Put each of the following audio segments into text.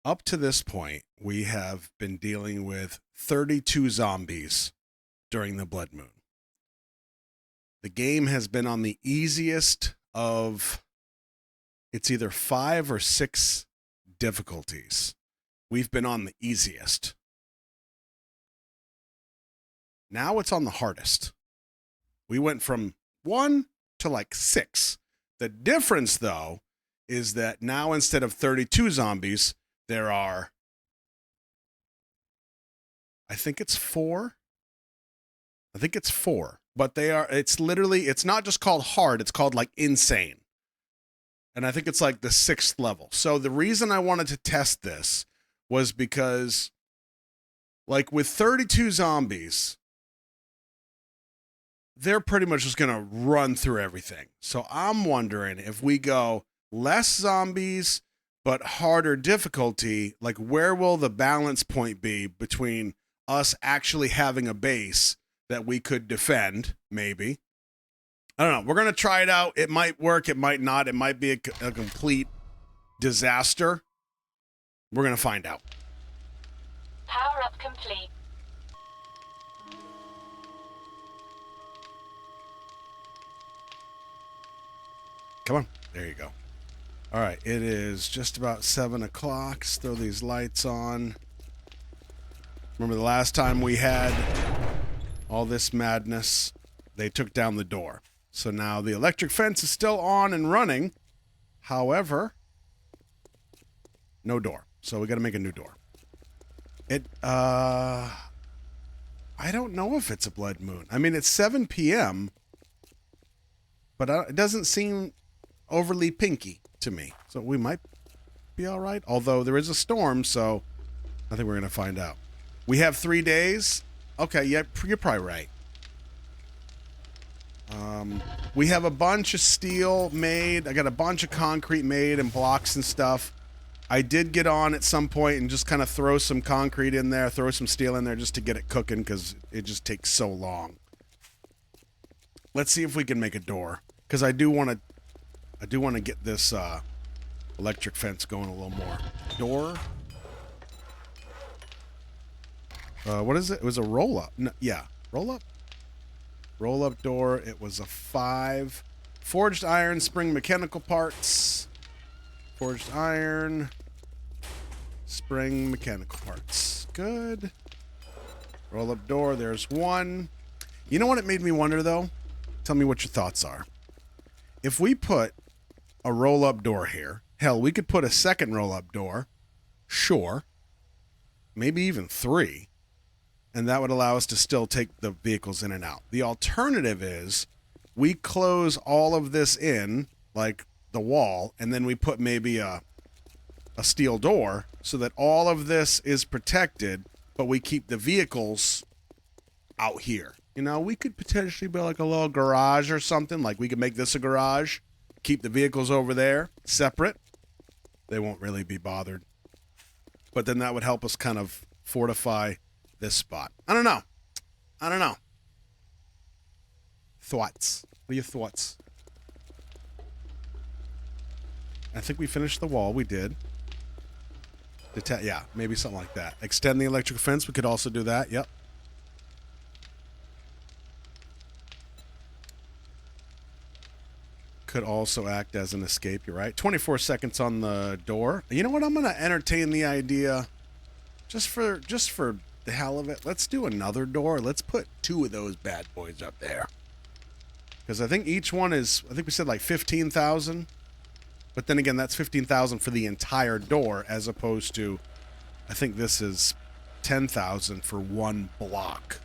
Up to this point, we have been dealing with 32 zombies during the blood moon. The game has been on the easiest of, it's either 5 or 6 difficulties. We've been on the easiest. Now it's on the hardest. We went from 1 to like 6. The difference, though, is that now instead of 32 zombies, there are, I think it's 4. But it's literally, it's not just called hard, it's called like insane. And I think it's like the 6th level. So the reason I wanted to test this was because, like, with 32 zombies, they're pretty much just going to run through everything. So I'm wondering if we go less zombies, but harder difficulty, like, where will the balance point be between us actually having a base that we could defend, maybe? I don't know. We're going to try it out. It might work. It might not. It might be a complete disaster. We're going to find out. Power up complete. Come on. There you go. All right. It is just about 7 o'clock. Let's throw these lights on. Remember the last time we had all this madness? They took down the door. So now the electric fence is still on and running. However, no door. So we got to make a new door. I don't know if it's a blood moon. I mean, it's 7 p.m., but it doesn't seem overly pinky to me. So we might be all right. Although there is a storm, so I think we're going to find out. We have 3 days. Okay, yeah, you're probably right. We have a bunch of steel made. I got a bunch of concrete made and blocks and stuff. I did get on at some point and just kind of throw some concrete in there, throw some steel in there just to get it cooking because it just takes so long. Let's see if we can make a door, because I do want to get this electric fence going a little more. Door. What is it? It was a roll up. No, yeah, roll up. Roll up door. It was a 5. Forged iron, spring mechanical parts. Forged iron, spring mechanical parts. Good. Roll up door. There's 1. You know what it made me wonder, though? Tell me what your thoughts are. If we put a roll up door here, hell, we could put a second roll up door. Sure. Maybe even 3. And that would allow us to still take the vehicles in and out. The alternative is we close all of this in, like the wall, and then we put maybe a steel door so that all of this is protected, but we keep the vehicles out here. You know, we could potentially build like a little garage or something. Like we could make this a garage, keep the vehicles over there separate. They won't really be bothered. But then that would help us kind of fortify this spot. I don't know. Thoughts. What are your thoughts? I think we finished the wall. We did. Yeah, maybe something like that. Extend the electrical fence. We could also do that. Yep. Could also act as an escape. You're right. 24 seconds on the door. You know what? I'm going to entertain the idea just for the hell of it. Let's do another door. Let's put 2 of those bad boys up there. Because I think each one is, I think we said like 15,000. But then again, that's 15,000 for the entire door, as opposed to, I think this is 10,000 for 1 block.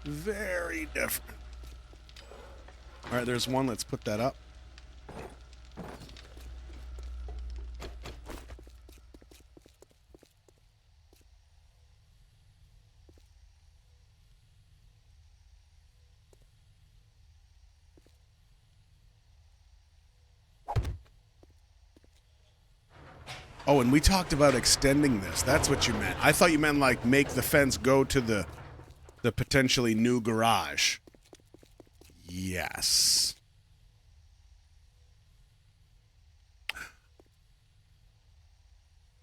Very different. All right, there's 1. Let's put that up. Oh, and we talked about extending this. That's what you meant. I thought you meant like make the fence go to the potentially new garage. Yes.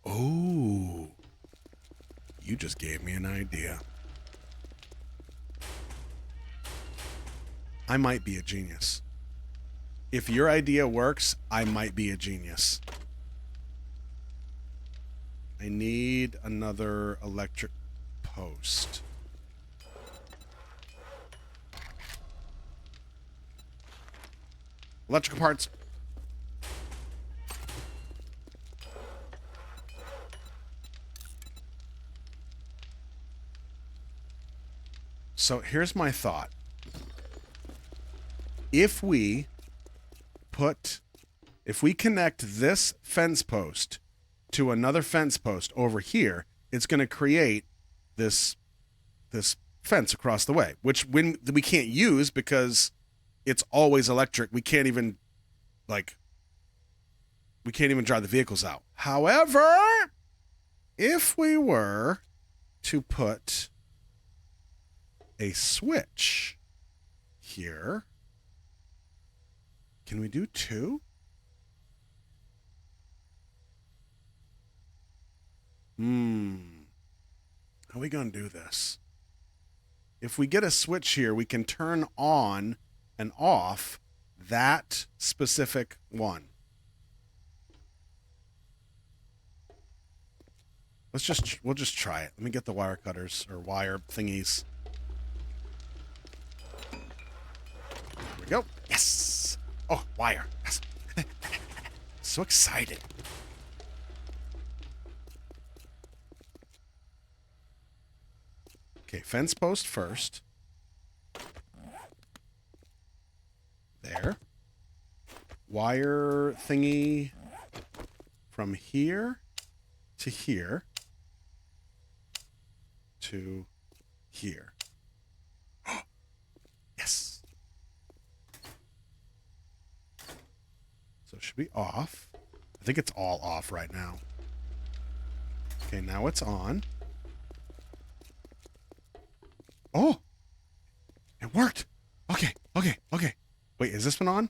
Oh. You just gave me an idea. I might be a genius. If your idea works, I might be a genius. I need another electric post. Electrical parts. So here's my thought. If we connect this fence post to another fence post over here, it's going to create this fence across the way, which we can't use because it's always electric. We can't even drive the vehicles out. However, if we were to put a switch here, can we do 2? How are we going to do this? If we get a switch here, we can turn on and off that specific one. We'll just try it. Let me get the wire cutters or wire thingies. Here we go. Yes. Oh, wire. Yes. So excited. Okay, fence post first. There. Wire thingy from here to here to here. Yes. So it should be off. I think it's all off right now. Okay, now it's on. Oh, it worked. Okay. Wait, is this one on?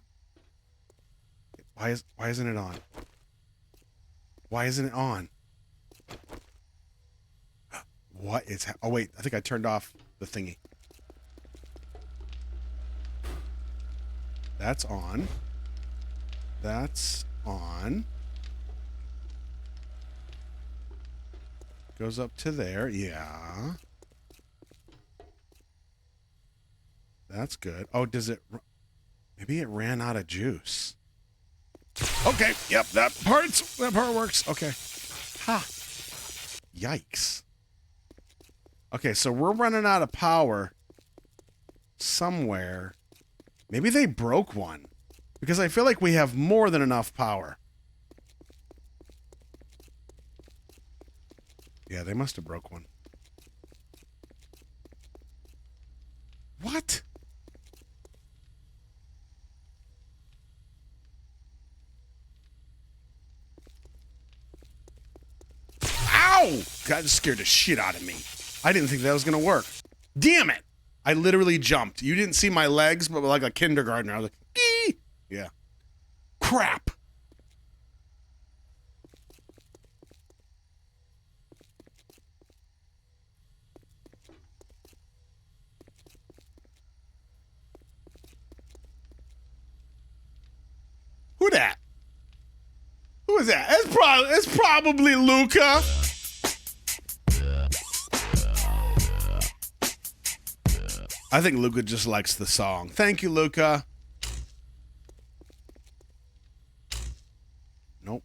Why isn't it on? Why isn't it on? What is? Oh wait, I think I turned off the thingy. That's on. That's on. Goes up to there. Yeah. That's good. Oh, does it... Maybe it ran out of juice. Okay, yep, that part works. Okay. Ha. Yikes. Okay, so we're running out of power somewhere. Maybe they broke one. Because I feel like we have more than enough power. Yeah, they must have broke one. What? Ow! That just scared the shit out of me. I didn't think that was going to work. Damn it! I literally jumped. You didn't see my legs, but like a kindergartner. I was like, ee! Yeah. Crap! Who that? Who is that? It's probably Luca. I think Luca just likes the song. Thank you, Luca. Nope.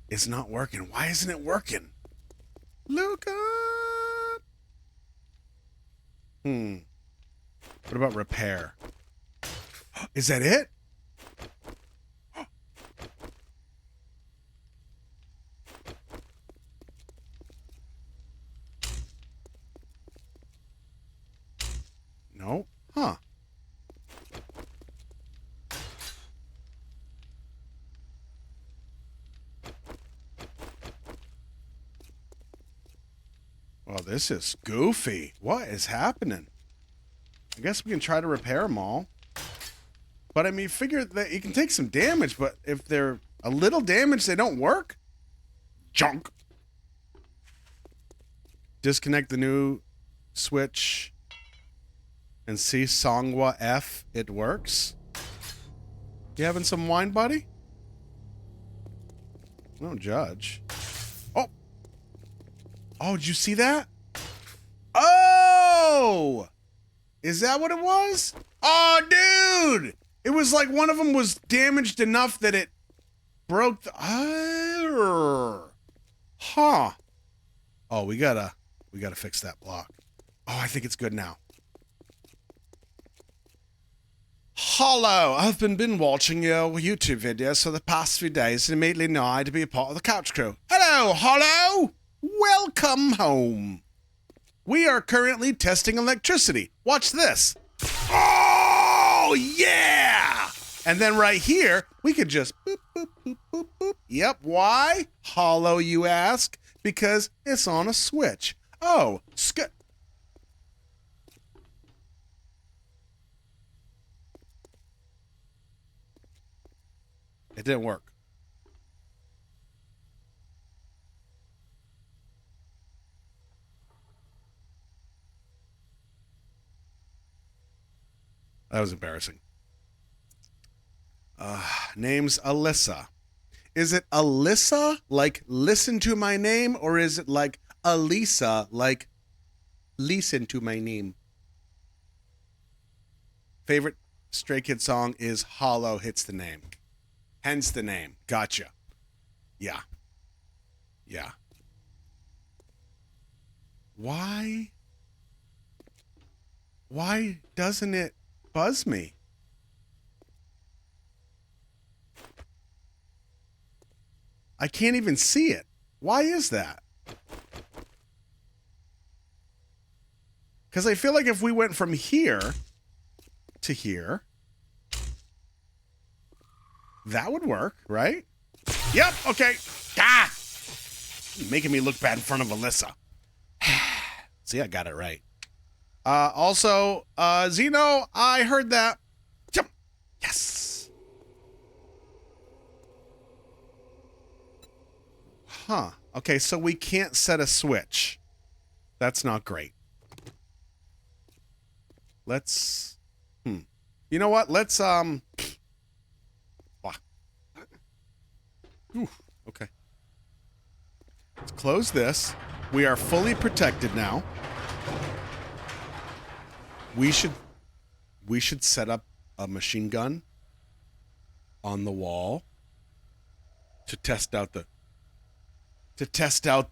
It's not working. Why isn't it working? Luca. What about repair? Is that it? No? Huh. Well, this is goofy. What is happening? I guess we can try to repair them all. But I mean, figure that you can take some damage, but if they're a little damaged, they don't work? Junk. Disconnect the new switch and see Songwa F. It works. You having some wine, buddy? Don't judge. Oh! Oh, did you see that? Oh! Is that what it was? Oh, dude! It was like one of them was damaged enough that it broke the... Huh. Oh, we gotta fix that block. Oh, I think it's good now. Hello, I've been watching your YouTube videos for the past few days and immediately know to be a part of the couch crew. Hello, hello! Welcome home. We are currently testing electricity. Watch this. Oh, yeah! And then right here, we could just boop, boop, boop, boop, boop. Yep, why? Hollow, you ask? Because it's on a switch. Oh, it didn't work. That was embarrassing. Name's Alyssa. Is it Alyssa, like listen to my name, or is it like Alisa, like listen to my name? Favorite Stray Kid song is Hollow Hits the Name. Hence the name. Gotcha. Yeah. Yeah. Why doesn't it buzz me? I can't even see it. Why is that? Because I feel like if we went from here to here, that would work, right? Yep, okay. Ah! You're making me look bad in front of Alyssa. See, I got it right. Also, Zeno, I heard that. Jump. Yes. Huh. Okay, so we can't set a switch. That's not great. Let's... You know what? Let's, Ooh, okay. Let's close this. We are fully protected now. We should set up a machine gun on the wall to test out the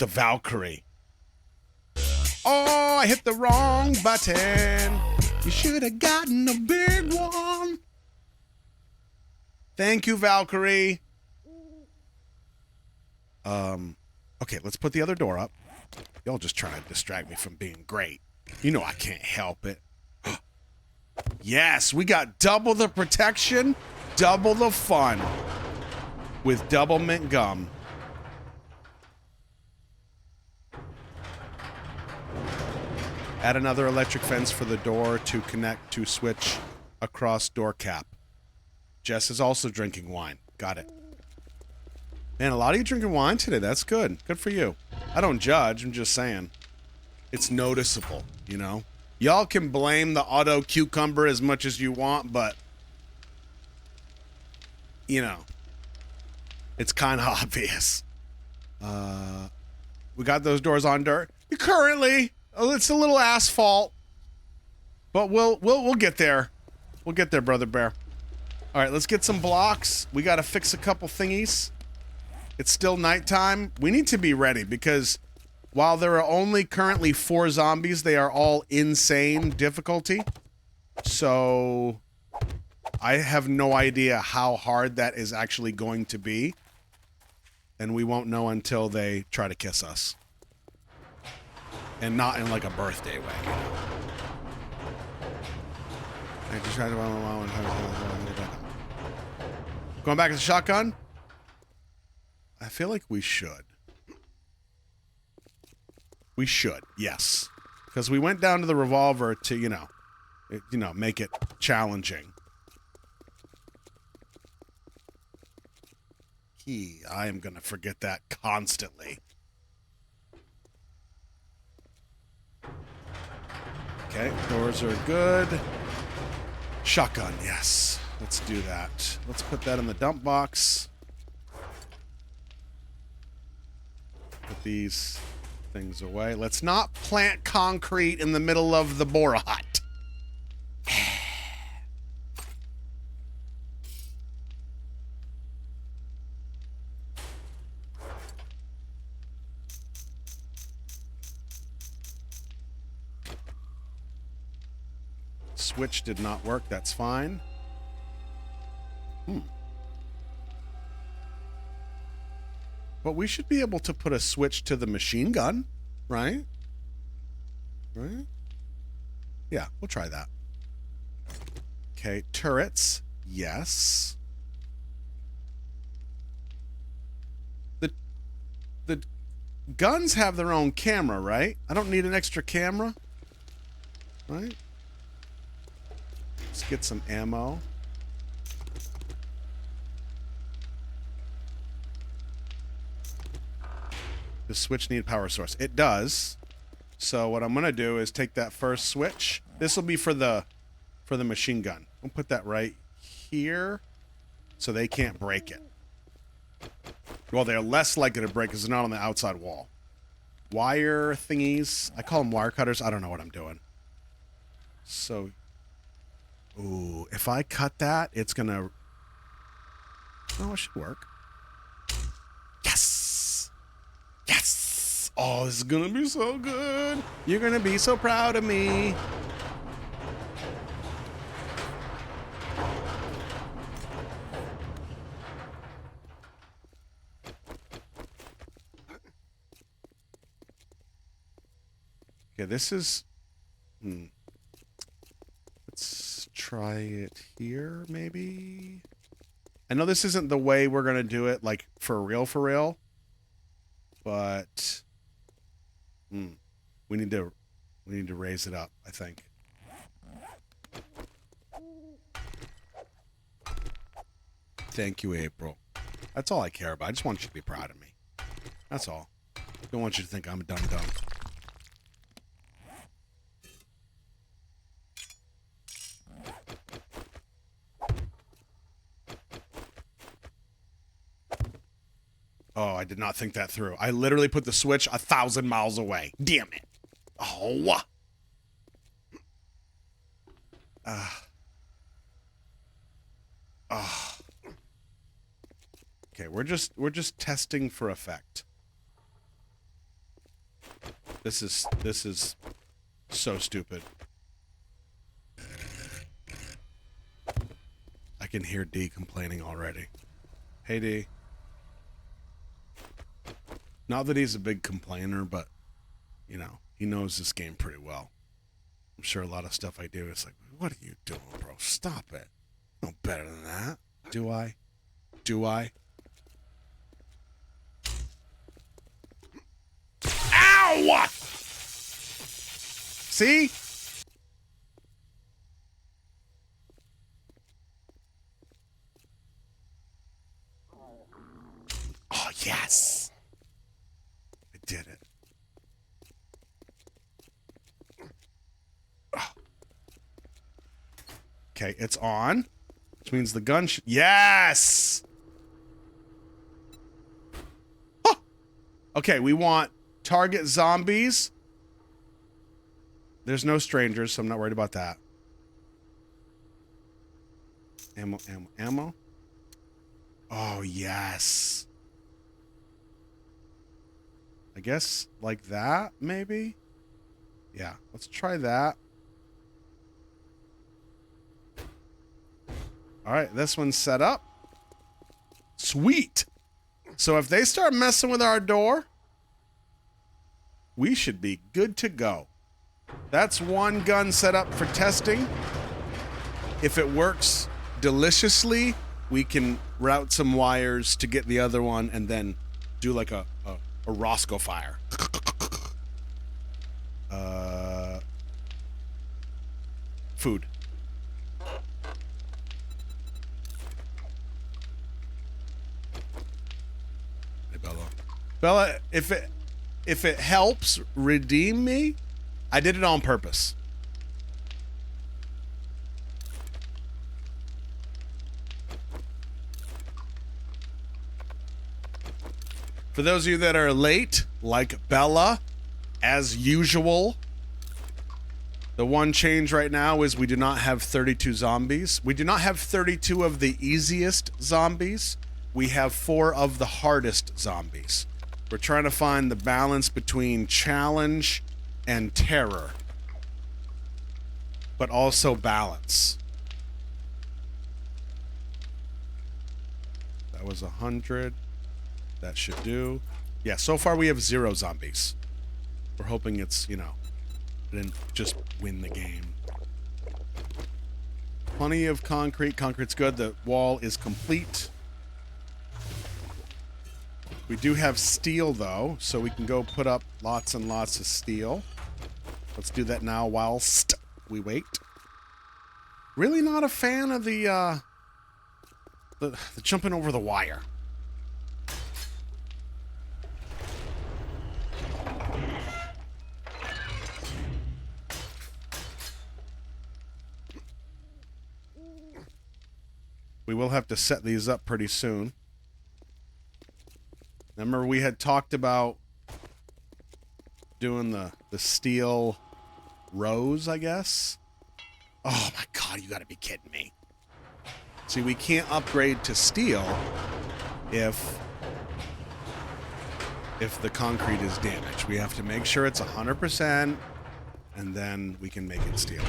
Valkyrie. Oh, I hit the wrong button. You should have gotten a big one. Thank you, Valkyrie. Okay, let's put the other door up. Y'all just trying to distract me from being great. You know I can't help it. Yes, we got double the protection, double the fun with double mint gum. Add another electric fence for the door to connect to switch across door cap. Jess is also drinking wine. Got it. Man, a lot of you drinking wine today. That's good. Good for you. I don't judge. I'm just saying. It's noticeable, you know? Y'all can blame the auto cucumber as much as you want, but, you know, it's kind of obvious. We got those doors on dirt. Currently, it's a little asphalt, but we'll get there. We'll get there, Brother Bear. All right, let's get some blocks. We got to fix a couple thingies. It's still nighttime. We need to be ready because while there are only currently 4 zombies, they are all insane difficulty. So I have no idea how hard that is actually going to be. And we won't know until they try to kiss us. And not in like a birthday way, you know. Going back to the shotgun? I feel like we should. We should, yes. Because we went down to the revolver to, you know, make it challenging. I am going to forget that constantly. Okay, doors are good. Shotgun, yes. Let's do that. Let's put that in the dump box. Put these things away. Let's not plant concrete in the middle of the boar hut. Switch did not work. That's fine. But we should be able to put a switch to the machine gun, right? Right? Yeah, we'll try that. Okay, turrets. Yes. The guns have their own camera, right? I don't need an extra camera. Right? Let's get some ammo. Does switch need power source? It does. So what I'm gonna do is take that first switch. This will be for the machine gun. We'll put that right here so they can't break it. Well, they're less likely to break because they're not on the outside wall. Wire thingies. I call them wire cutters. I don't know what I'm doing. So, ooh, if I cut that, it's gonna... Oh, it should work. Yes! Yes! Oh, this is gonna be so good. You're gonna be so proud of me. Okay, this is... Let's try it here, maybe? I know this isn't the way we're gonna do it, like, for real, but... We need to raise it up, I think. Thank you, April. That's all I care about. I just want you to be proud of me. That's all. I don't want you to think I'm a dumb-dumb. Oh, I did not think that through. I literally put the switch 1,000 miles away. Damn it. Oh. Okay, we're just testing for effect. This is so stupid. I can hear D complaining already. Hey, D. Not that he's a big complainer, but, you know, he knows this game pretty well. I'm sure a lot of stuff I do is like, what are you doing, bro? Stop it. No better than that. Do I? Do I? Ow! See? Oh, yes. I did it. Oh. Okay, it's on, which means the gun should... Yes! Oh! Okay, we want target zombies. There's no strangers, so I'm not worried about that. Ammo, ammo, ammo. Oh, yes. I guess like that, maybe? Yeah, let's try that. All right, this one's set up. Sweet. So if they start messing with our door, we should be good to go. That's one gun set up for testing. If it works deliciously, we can route some wires to get the other one and then do like a Roscoe fire. Food. Hey, Bella. Bella, if it helps redeem me, I did it on purpose. For those of you that are late, like Bella, as usual, the one change right now is we do not have 32 zombies. We do not have 32 of the easiest zombies. We have 4 of the hardest zombies. We're trying to find the balance between challenge and terror, but also balance. That was 100. That should do. Yeah, so far we have 0 zombies. We're hoping it's, you know, didn't just win the game. Plenty of concrete. Concrete's good. The wall is complete. We do have steel, though, so we can go put up lots and lots of steel. Let's do that now whilst we wait. Really not a fan of the jumping over the wire. We will have to set these up pretty soon. Remember we had talked about doing the steel rows, I guess? Oh my god, you gotta be kidding me. See, we can't upgrade to steel if the concrete is damaged. We have to make sure it's 100%, and then we can make it steel.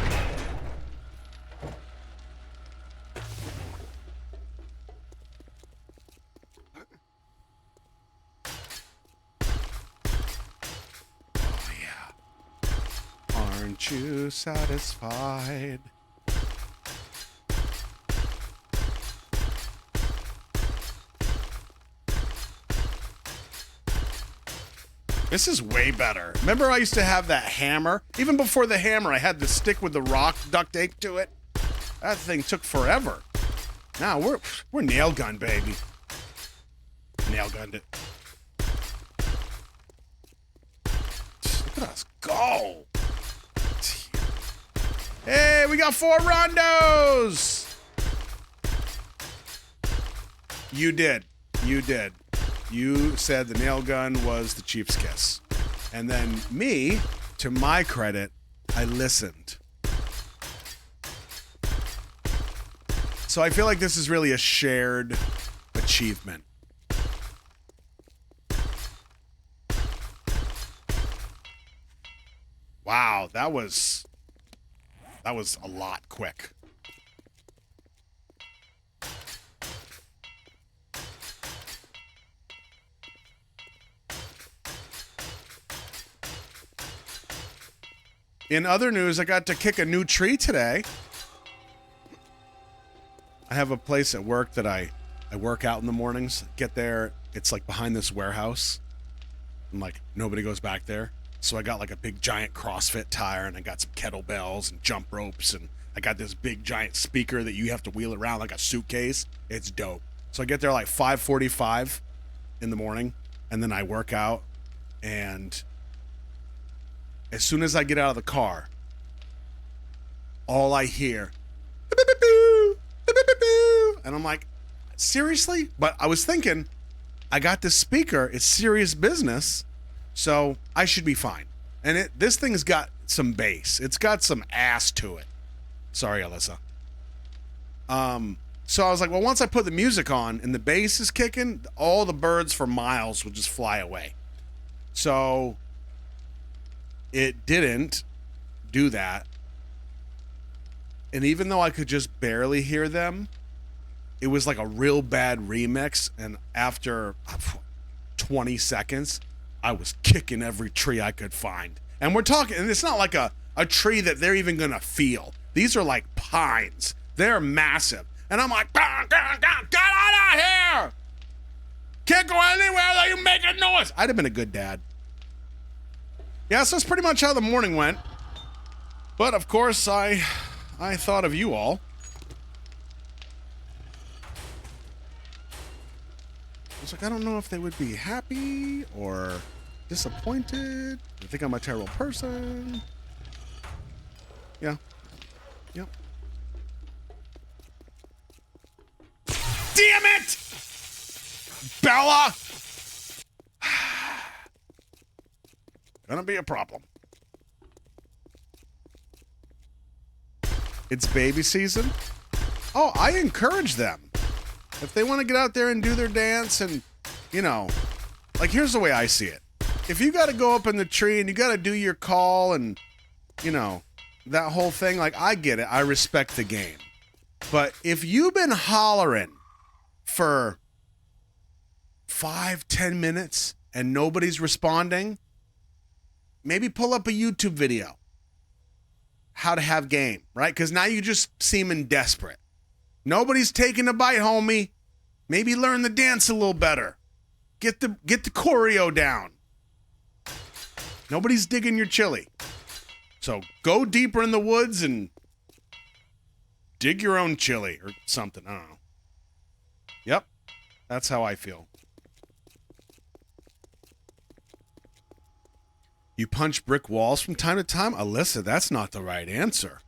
Aren't you satisfied? This is way better. Remember I used to have that hammer? Even before the hammer, I had the stick with the rock duct tape to it. That thing took forever. Now we're nail gun, baby. Nail gunned it. Look at us go. Hey, we got 4 rondos! You did. You did. You said the nail gun was the chief's kiss. And then me, to my credit, I listened. So I feel like this is really a shared achievement. Wow, that was a lot quick. In other news, I got to kick a new tree today. I have a place at work that I work out in the mornings. Get there, it's like behind this warehouse. And like nobody goes back there. So I got like a big giant CrossFit tire, and I got some kettlebells and jump ropes, and I got this big giant speaker that you have to wheel around like a suitcase. It's dope. So I get there like 5:45 in the morning, and then I work out, and as soon as I get out of the car, all I hear, and I'm like, seriously? But I was thinking, I got this speaker, it's serious business, so I should be fine. And this thing's got some bass. It's got some ass to it. Sorry, Alyssa. So I was like, well, once I put the music on and the bass is kicking, all the birds for miles will just fly away. So it didn't do that. And even though I could just barely hear them, it was like a real bad remix. And after 20 seconds, I was kicking every tree I could find. And we're talking, and it's not like a tree that they're even gonna feel. These are like pines. They're massive. And I'm like, get out of here! Can't go anywhere that you make a noise. I'd have been a good dad. Yeah, so that's pretty much how the morning went. But of course, I thought of you all. I was like, I don't know if they would be happy or disappointed. They think I'm a terrible person. Yeah. Yep. Damn it! Bella! Gonna be a problem. It's baby season. Oh, I encourage them. If they want to get out there and do their dance and, you know, like here's the way I see it. If you got to go up in the tree and you got to do your call and, you know, that whole thing, like I get it. I respect the game. But if you've been hollering for 5-10 minutes and nobody's responding, maybe pull up a YouTube video. How to have game, right? Because now you just seeming desperate. Nobody's taking a bite, homie. Maybe learn the dance a little better. Get the choreo down. Nobody's digging your chili. So go deeper in the woods and dig your own chili or something. I don't know. Yep. That's how I feel. You punch brick walls from time to time? Alyssa, that's not the right answer.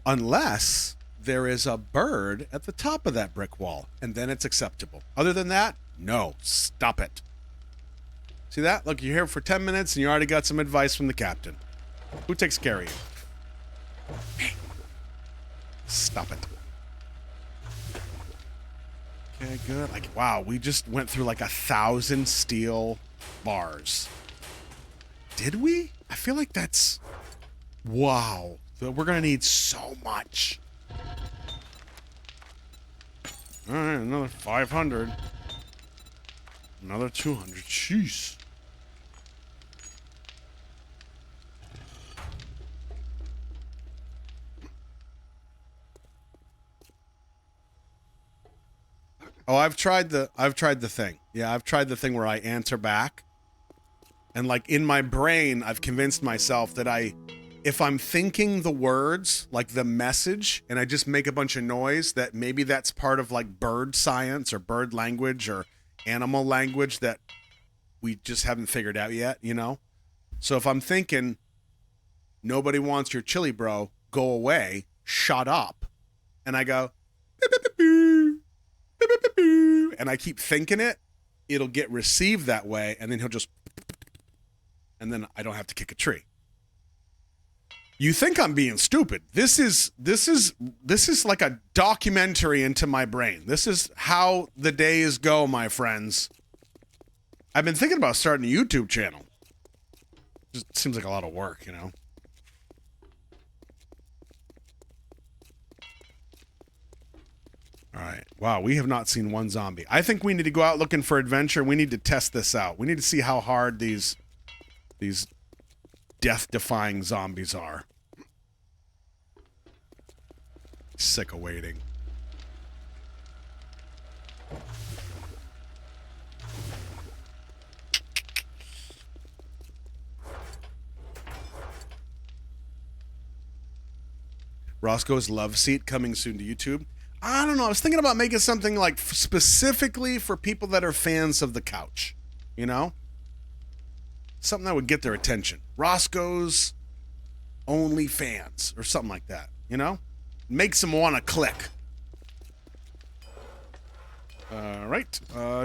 Unless there is a bird at the top of that brick wall, and then it's acceptable. Other than that, no. Stop it. See that? Look, you're here for 10 minutes, and you already got some advice from the captain. Who takes care of you? Hey. Stop it. Okay, good. Like, wow, we just went through like 1,000 steel bars. Did we? I feel like that's... Wow. We're going to need so much. All right, another 500. Another 200. Jeez. Oh, I've tried the thing. Yeah, I've tried the thing where I answer back. And like in my brain, I've convinced myself that if I'm thinking the words, like the message, and I just make a bunch of noise, that maybe that's part of like bird science or bird language or animal language that we just haven't figured out yet, you know? So if I'm thinking, nobody wants your chili, bro, go away, shut up, and I go, and I keep thinking it, it'll get received that way, and then he'll just, and then I don't have to kick a tree. You think I'm being stupid. This is like a documentary into my brain. This is how the days go, my friends. I've been thinking about starting a YouTube channel. Just seems like a lot of work, you know? All right. Wow, we have not seen one zombie. I think we need to go out looking for adventure. We need to test this out. We need to see how hard these death-defying zombies are. Sick of waiting. Roscoe's Love Seat coming soon to YouTube. I don't know. I was thinking about making something like specifically for people that are fans of the couch. You know? Something that would get their attention. Roscoe's Only Fans or something like that. You know? Makes them want to click. Right.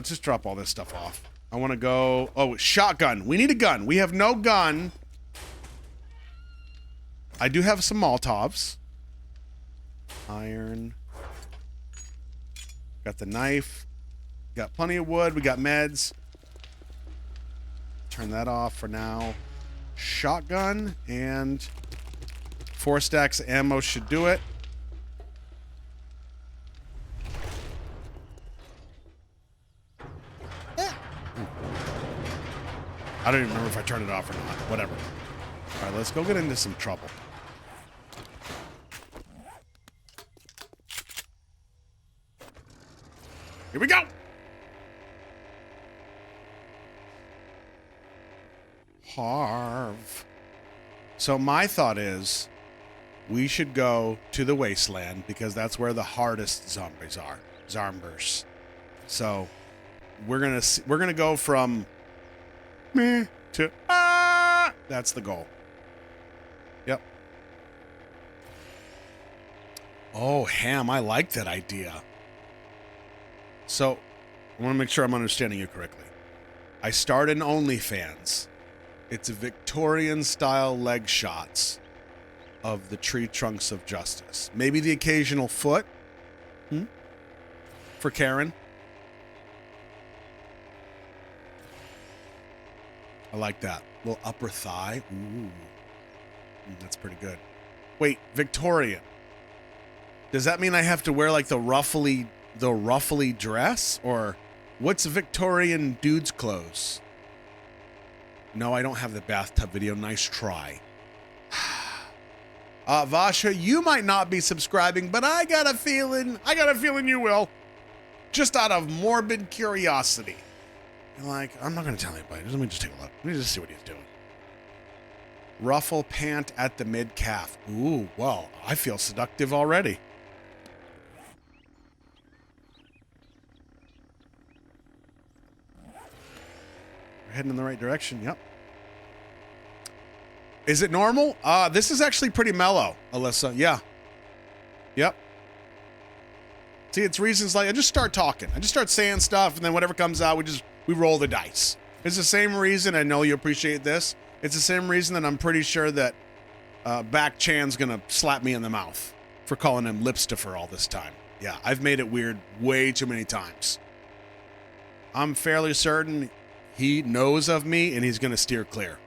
Just drop all this stuff off. I want to go... Oh, shotgun. We need a gun. We have no gun. I do have some Molotovs. Iron. Got the knife. Got plenty of wood. We got meds. Turn that off for now. Shotgun and 4 stacks of ammo should do it. I don't even remember if I turned it off or not. Whatever. All right, let's go get into some trouble. Here we go. Harv. So my thought is we should go to the wasteland because that's where the hardest zombies are. Zombers. So we're gonna go from meh to ah. That's the goal. Yep. Oh, ham. I like that idea. So I want to make sure I'm understanding you correctly. I start an OnlyFans. It's a Victorian-style leg shots of the tree trunks of justice. Maybe the occasional foot. For Karen. I like that. Little upper thigh. Ooh. That's pretty good. Wait, Victorian. Does that mean I have to wear like the ruffly dress? Or what's Victorian dude's clothes? No, I don't have the bathtub video. Nice try. Vasha, you might not be subscribing, but I got a feeling you will. Just out of morbid curiosity. You're like, I'm not going to tell anybody. Let me just take a look. Let me just see what he's doing. Ruffle pant at the mid-calf. Ooh, well, I feel seductive already. We're heading in the right direction, yep. Is it normal? This is actually pretty mellow, Alyssa. Yeah. Yep. See, it's reasons like I just start talking. I just start saying stuff, and then whatever comes out, we roll the dice. It's the same reason, I know you appreciate this. It's the same reason that I'm pretty sure that Back Chan's gonna slap me in the mouth for calling him Lipstifer all this time. Yeah, I've made it weird way too many times. I'm fairly certain he knows of me, and he's gonna steer clear.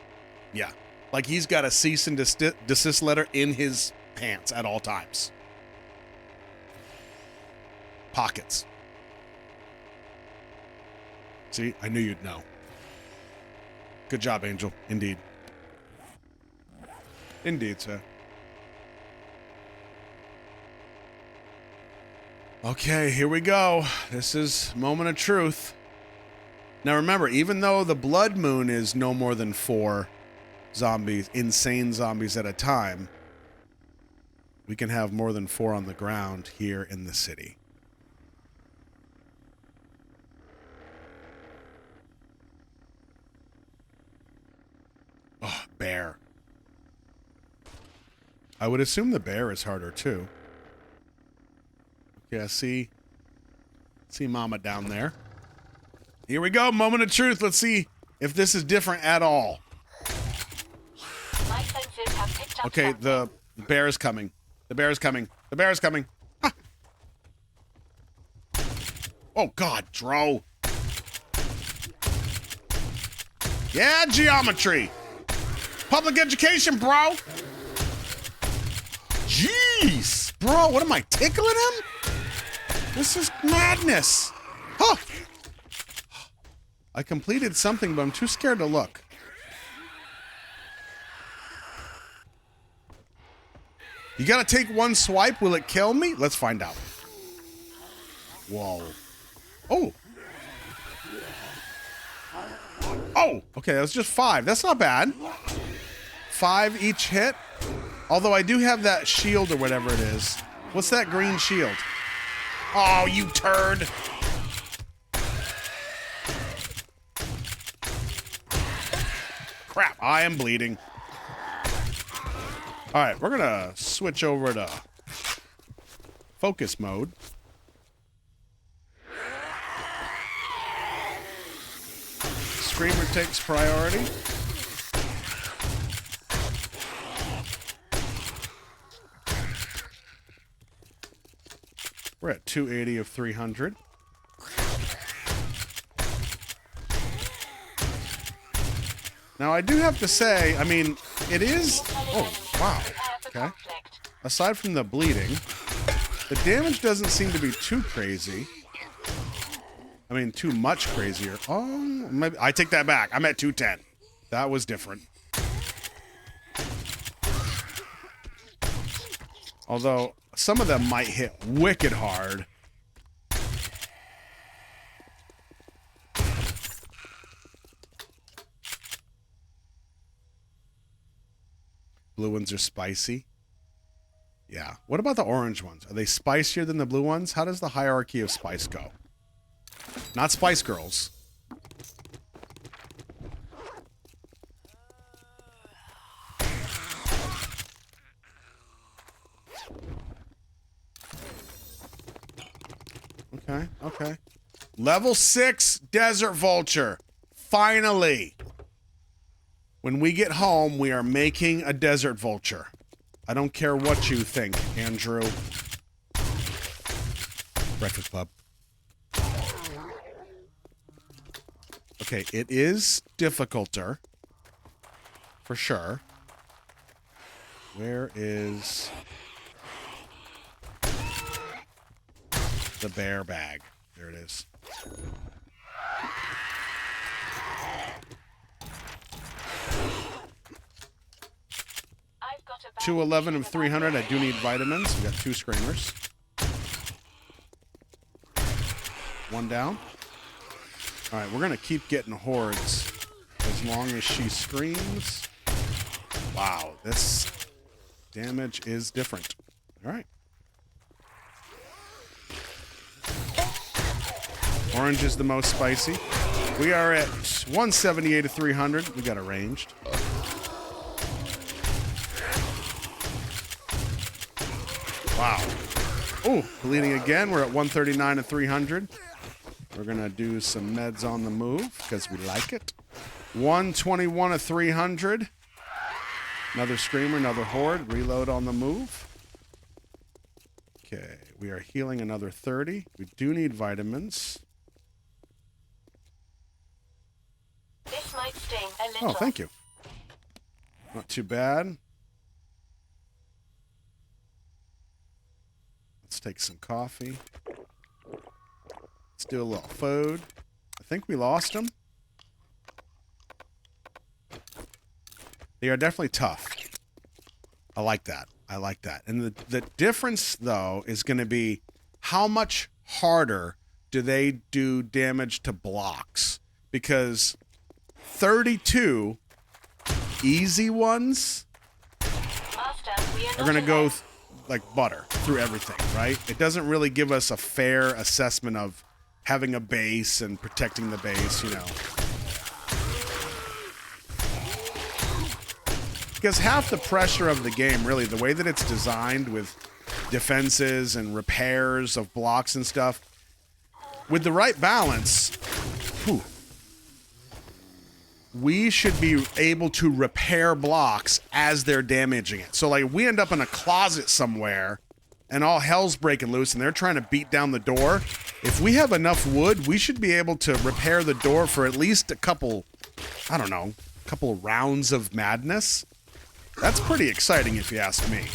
Yeah. Like he's got a cease and desist letter in his pants at all times. Pockets. See, I knew you'd know. Good job, Angel. Indeed. Indeed, sir. Okay, here we go. This is moment of truth. Now remember, even though the blood moon is no more than 4 zombies, insane zombies at a time, we can have more than 4 on the ground here in the city. Oh, bear. I would assume the bear is harder too. Yeah, see Mama down there. Here we go, moment of truth. Let's see if this is different at all. My senses have picked up Okay, something. the bear is coming. The bear is coming. The bear is coming. Ah. Oh, God, Dro. Yeah, geometry. Public education, bro. Jeez. Bro, what am I, tickling him? This is madness. Huh. I completed something, but I'm too scared to look. You gotta take one swipe. Will it kill me? Let's find out. Whoa. Oh. Oh, okay, that was just 5. That's not bad. 5 each hit. Although I do have that shield or whatever it is. What's that green shield? Oh, you turd. Crap, I am bleeding. All right, we're gonna switch over to focus mode. Screamer takes priority. We're at 280 of 300. Now, I do have to say, I mean, it is... Oh, wow. Okay. Aside from the bleeding, the damage doesn't seem to be too crazy. I mean, too much crazier. Oh, maybe, I take that back. I'm at 210. That was different. Although, some of them might hit wicked hard. Blue ones are spicy. Yeah. What about the orange ones? Are they spicier than the blue ones? How does the hierarchy of spice go? Not Spice Girls. Okay, okay. Level 6 Desert Vulture. Finally. When we get home, we are making a desert vulture. I don't care what you think, Andrew. Breakfast Club. Okay, it is difficulter. For sure. Where is the bear bag? There it is. I've got a 211 of 300. I do need vitamins. We got 2 screamers. 1 down. All right, we're going to keep getting hordes as long as she screams. Wow, this damage is different. All right. Orange is the most spicy. We are at 178 of 300. We got arranged. Wow. Oh, bleeding again. We're at 139 of 300. We're going to do some meds on the move because we like it. 121 of 300. Another screamer, another horde. Reload on the move. Okay, we are healing another 30. We do need vitamins. This might sting a little. Oh, thank you. Not too bad. Let's take some coffee. Let's do a little food. I think we lost them. They are definitely tough. I like that. I like that. And the difference, though, is going to be how much harder do they do damage to blocks? Because 32 easy ones are going to go like butter through everything, right? It doesn't really give us a fair assessment of having a base and protecting the base, you know. Because half the pressure of the game, really, the way that it's designed with defenses and repairs of blocks and stuff, with the right balance, whew, we should be able to repair blocks as they're damaging it. So, like, if we end up in a closet somewhere and all hell's breaking loose and they're trying to beat down the door, if we have enough wood, we should be able to repair the door for at least a couple, I don't know, a couple rounds of madness. That's pretty exciting if you ask me.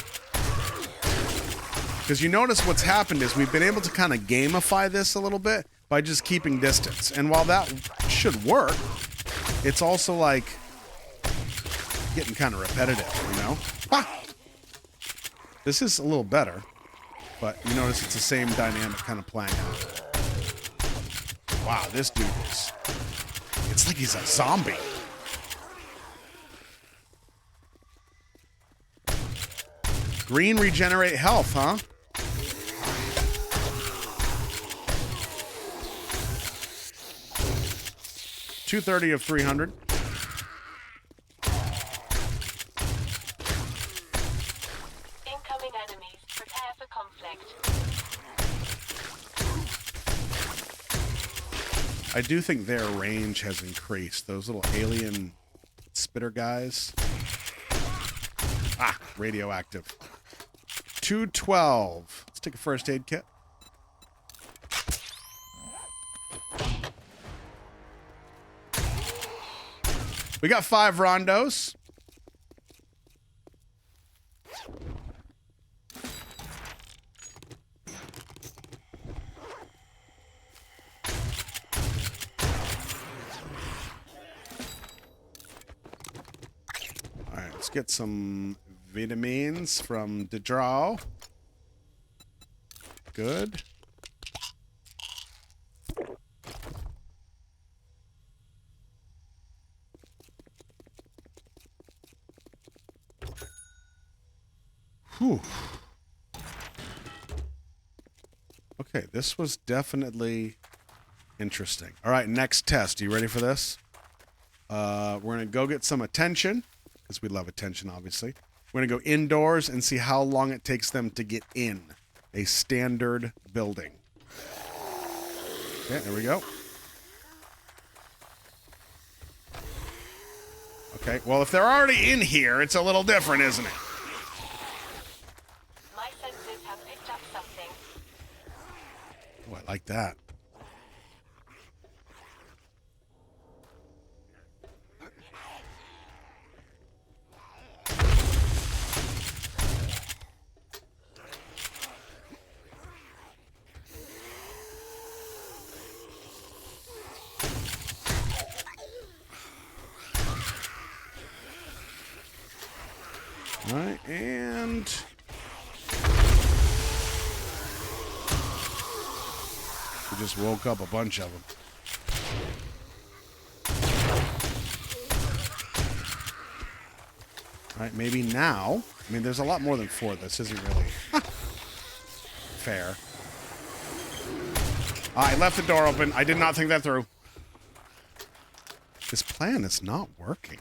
Because you notice what's happened is we've been able to kind of gamify this a little bit by just keeping distance. And while that should work, it's also like getting kind of repetitive, you know? Ah! This is a little better, but you notice it's the same dynamic kind of playing out. Wow, this dude is... It's like he's a zombie. Green regenerate health, huh? $230 of 300. Incoming enemies. Prepare for conflict. I do think their range has increased. Those little alien spitter guys. Ah, radioactive. 212. Let's take a first aid kit. We got 5 rondos. All right, let's get some vitamins from Dedraw. Good. Whew. Okay, this was definitely interesting. All right, next test. You ready for this? We're going to go get some attention, because we love attention, obviously. We're going to go indoors and see how long it takes them to get in a standard building. Okay, there we go. Okay, well, if they're already in here, it's a little different, isn't it? My senses have picked up something. Oh, I like that. All right, and we just woke up a bunch of them. All right, maybe now. I mean, there's a lot more than 4. This isn't really fair. I left the door open. I did not think that through. This plan is not working.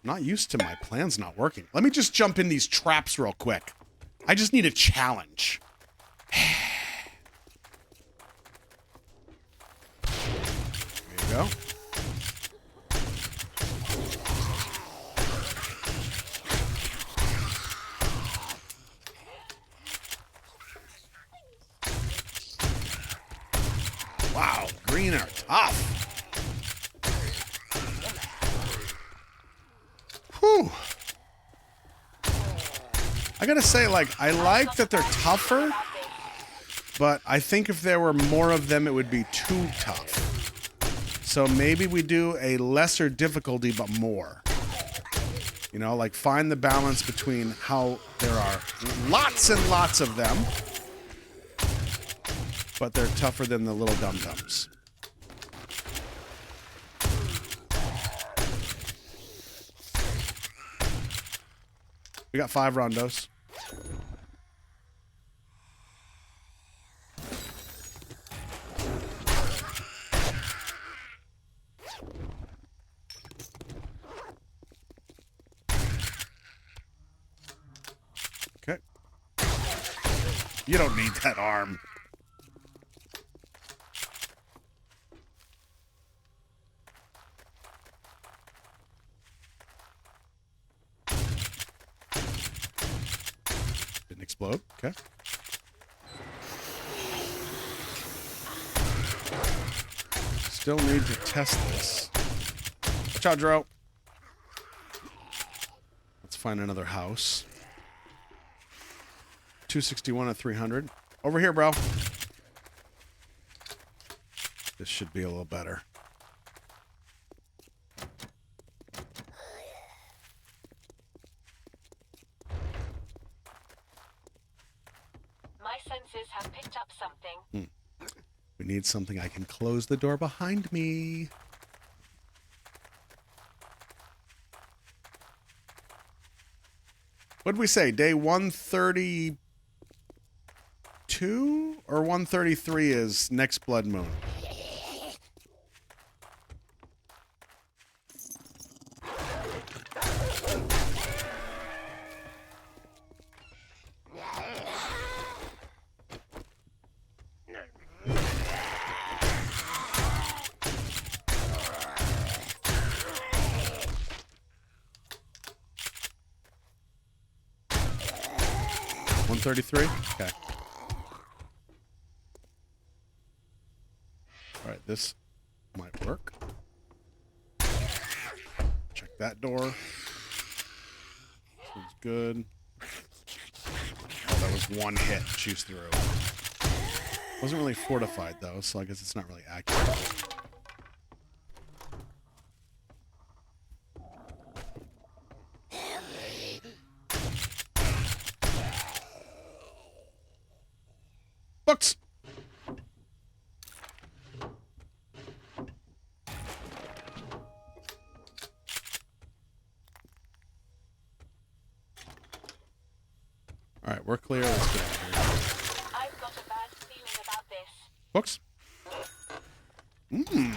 I'm not used to my plans not working. Let me just jump in these traps real quick. I just need a challenge. There you go. Wow, green are tough. Whew. I gotta say, like, I like that they're tougher, but I think if there were more of them, it would be too tough. So maybe we do a lesser difficulty, but more. You know, like, find the balance between how there are lots and lots of them, but they're tougher than the little dum-dums. We got 5 rondos. Okay. You don't need that arm. Didn't explode. Okay. Still need to test this. Watch out, Dro. Let's find another house. 261 at 300. Over here, bro. This should be a little better. My senses have picked up something. We need something I can close the door behind me. What'd we say? Day 132 or 133 is next blood moon. One 33? Okay. Alright, this might work. Check that door. This one's good. Oh, that was one hit. She's through. Wasn't really fortified though, so I guess it's not really accurate. Books! Alright, we're clear. Let's get out of here. I've got a bad feeling about this. Books? Mmm.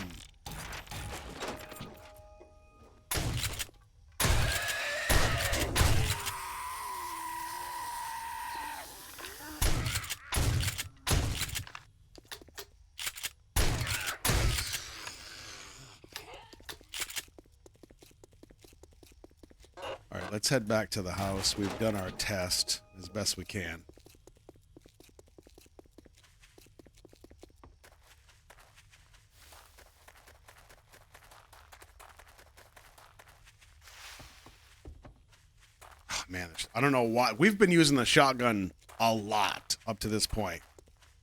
right, let's head back to the house. We've done our test as best we can. Oh, man, I don't know why. We've been using the shotgun a lot up to this point.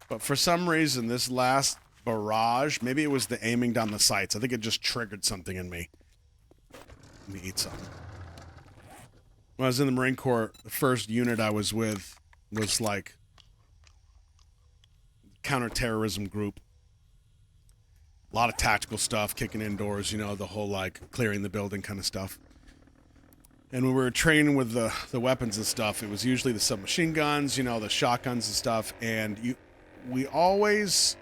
But for some reason, this last barrage, maybe it was the aiming down the sights. I think it just triggered something in me. Let me eat something. When I was in the Marine Corps, the first unit I was with was like counterterrorism group. A lot of tactical stuff, kicking indoors, you know, the whole like clearing the building kind of stuff. And when we were training with the weapons and stuff, it was usually the submachine guns, you know, the shotguns and stuff. And we always,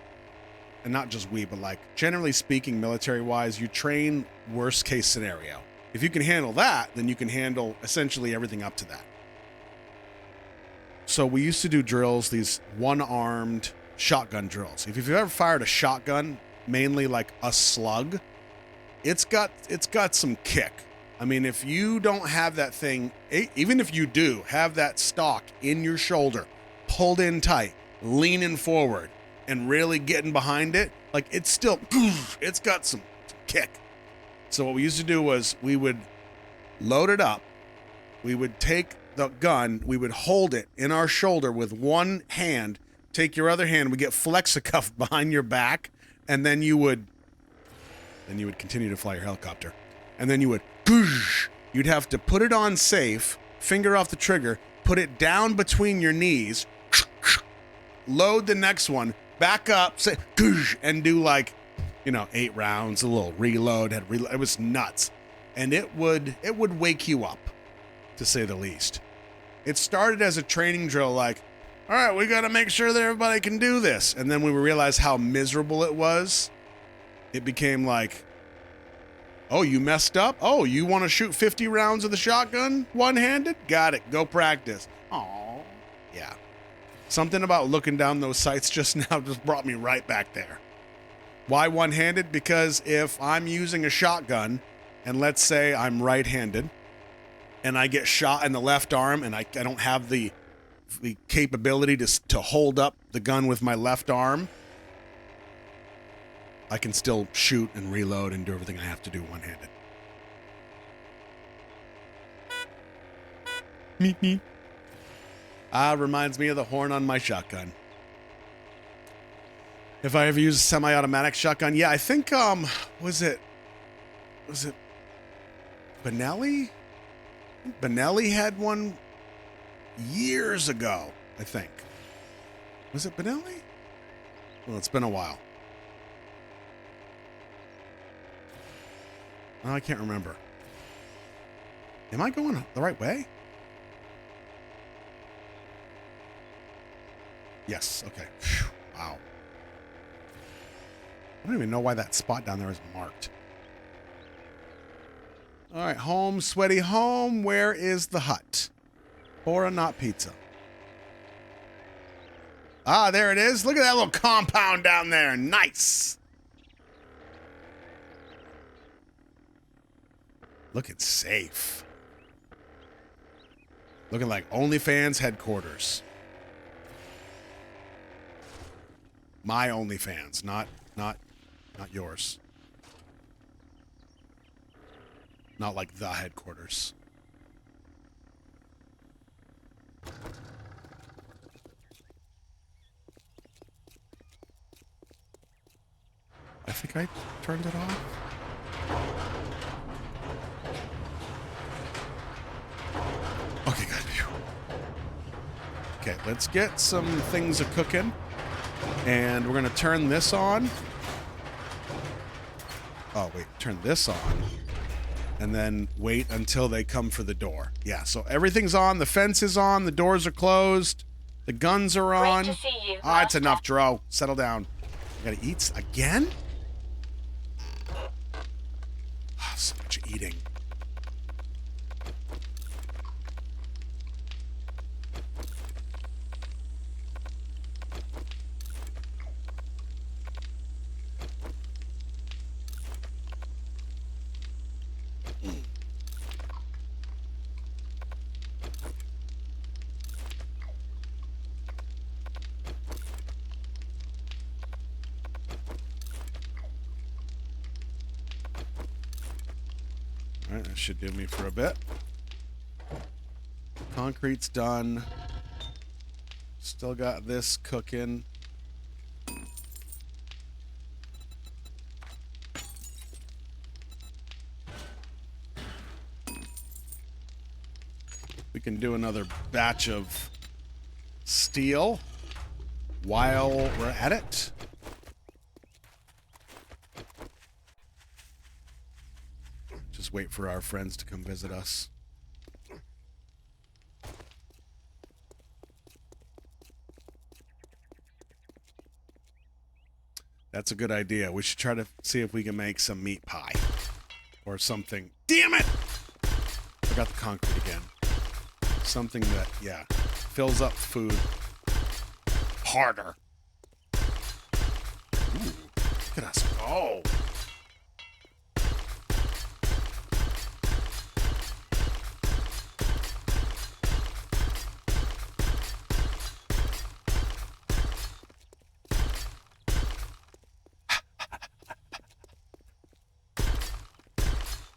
and not just we, but like generally speaking, military-wise, you train worst case scenario. If you can handle that, then you can handle essentially everything up to that. So we used to do drills, these one-armed shotgun drills. If you've ever fired a shotgun, mainly like a slug, it's got some kick. I mean, if you don't have that thing, even if you do have that stock in your shoulder, pulled in tight, leaning forward, and really getting behind it, like it's got some kick. So what we used to do was we would load it up. We would take the gun, we would hold it in our shoulder with one hand, take your other hand, we get flexicuffed behind your back, and then you would continue to fly your helicopter. And then you'd have to put it on safe, finger off the trigger, put it down between your knees, load the next one, back up, say, and do like, 8 rounds, a little reload. It was nuts. And it would wake you up, to say the least. It started as a training drill, like, all right, we got to make sure that everybody can do this. And then we realized how miserable it was. It became like, oh, you messed up? Oh, you want to shoot 50 rounds of the shotgun one-handed? Got it. Go practice. Oh, yeah. Something about looking down those sights just now just brought me right back there. Why one-handed? Because if I'm using a shotgun, and let's say I'm right-handed, and I get shot in the left arm, and I don't have the capability to hold up the gun with my left arm, I can still shoot and reload and do everything I have to do one-handed. Meep, meep. Reminds me of the horn on my shotgun. If I ever use a semi-automatic shotgun, yeah, I think, was it Benelli? Benelli had one years ago, I think. Was it Benelli? Well, it's been a while. Oh, I can't remember. Am I going the right way? Yes, okay. Whew. Wow. I don't even know why that spot down there is marked. All right, home, sweaty home. Where is the hut? Or not pizza. Ah, there it is. Look at that little compound down there. Nice. Looking safe. Looking like OnlyFans headquarters. My OnlyFans, not yours. Not like the headquarters. I think I turned it off. Okay, good. Okay, let's get some things a-cooking. And we're going to turn this on. Oh, wait. Turn this on. And then wait until they come for the door. Yeah, so everything's on. The fence is on. The doors are closed. The guns are on. Great to see you, Ah, it's Master. enough, Dro. Settle down. I gotta eat again? Oh, so much eating. That should do me for a bit. Concrete's done. Still got this cooking. We can do another batch of steel while we're at it. Just wait for our friends to come visit us. That's a good idea. We should try to see if we can make some meat pie or something. Damn it! I got the concrete again. Something that, yeah, fills up food harder. Ooh, look at us go.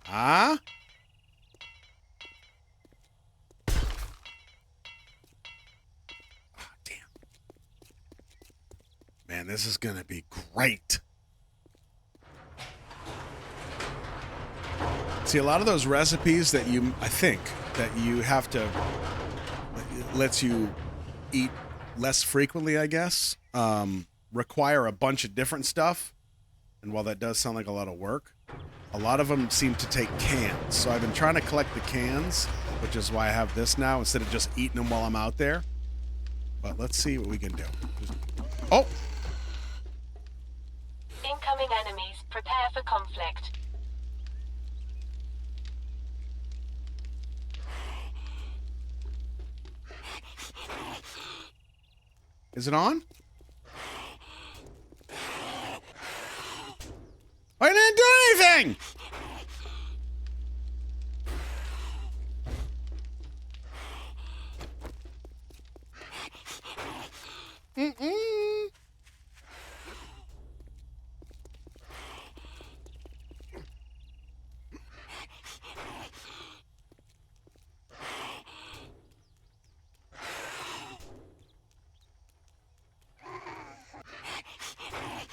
Huh? Oh, damn. Man, this is going to be great. See, a lot of those recipes that I think that you have to, lets you eat less frequently, I guess, require a bunch of different stuff. And while that does sound like a lot of work, a lot of them seem to take cans. So I've been trying to collect the cans, which is why I have this now, instead of just eating them while I'm out there. But let's see what we can do. Oh! Incoming enemies. Prepare for conflict. Is it on? I didn't do anything! Mm-mm.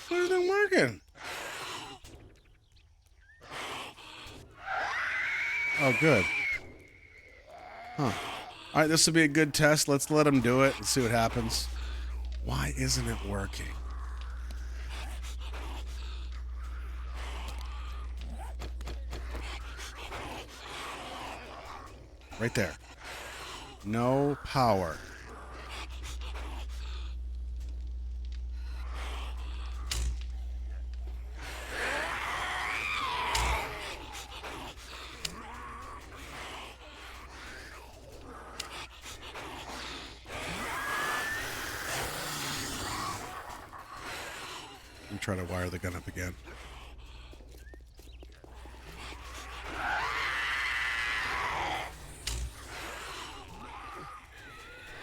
Why isn't it working? Oh, good. Huh. All right, this will be a good test. Let's let him do it and see what happens. Why isn't it working? Right there. No power. Try to wire the gun up again.